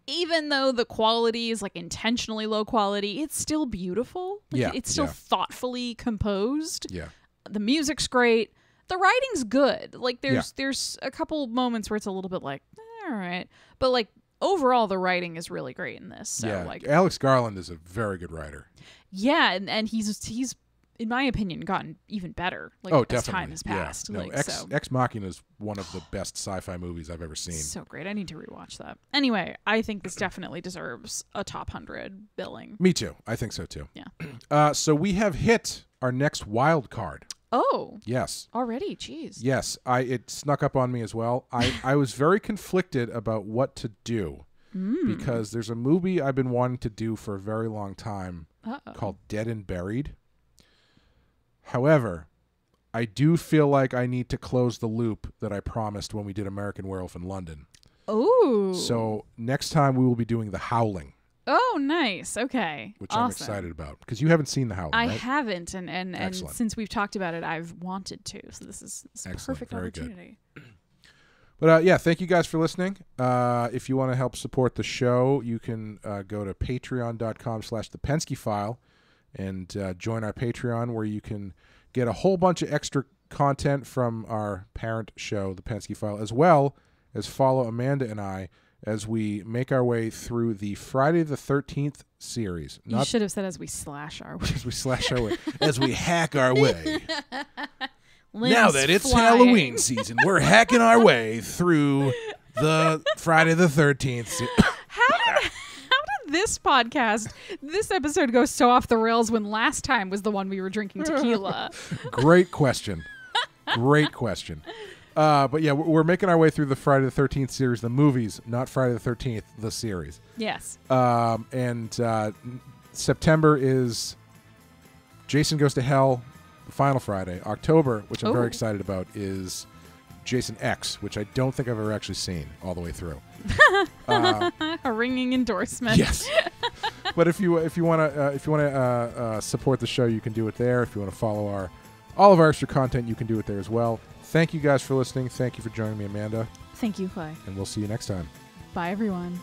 Even though the quality is, like, intentionally low quality, it's still beautiful. Like, it's still thoughtfully composed. Yeah. The music's great. The writing's good. Like, there's a couple moments where it's a little bit like, all right. But, like, overall, the writing is really great in this. So, like, Alex Garland is a very good writer. Yeah, and he's in my opinion gotten even better. Like, as time has passed. Yeah. No, like, Ex Machina is one of the best sci-fi movies I've ever seen. So great. I need to rewatch that. Anyway, I think this definitely deserves a top 100 billing. Me too. I think so too. Yeah. So we have hit our next wild card. Oh. Yes. Already? Jeez. Yes. It snuck up on me as well. I was very conflicted about what to do because there's a movie I've been wanting to do for a very long time called Dead and Buried. However, I do feel like I need to close the loop that I promised when we did American Werewolf in London. Ooh. So next time we will be doing The Howling. Oh, nice. Okay. Which I'm excited about because you haven't seen The Howling, I right? haven't, and since we've talked about it, I've wanted to. So this is a perfect Very opportunity. Good. But yeah, thank you guys for listening. If you want to help support the show, you can go to patreon.com/thepenskyfile and join our Patreon, where you can get a whole bunch of extra content from our parent show, The Pensky File, as well as follow Amanda and I as we make our way through the Friday the 13th series. You should have said as we slash our way. As we slash our way. As we hack our way. Now that it's Halloween season, we're hacking our way through the Friday the 13th series. How did this podcast, this episode goes so off the rails when last time was the one we were drinking tequila? Great question. Great question. But yeah, we're making our way through the Friday the 13th series, the movies, not Friday the 13th, the series. Yes. And September is Jason Goes to Hell, the final Friday. October, which I'm very excited about, is Jason X, which I don't think I've ever actually seen all the way through. A ringing endorsement. Yes. But if you want to support the show, you can do it there. If you want to follow all of our extra content, you can do it there as well. Thank you guys for listening. Thank you for joining me, Amanda. Thank you, Clay. And we'll see you next time. Bye, everyone.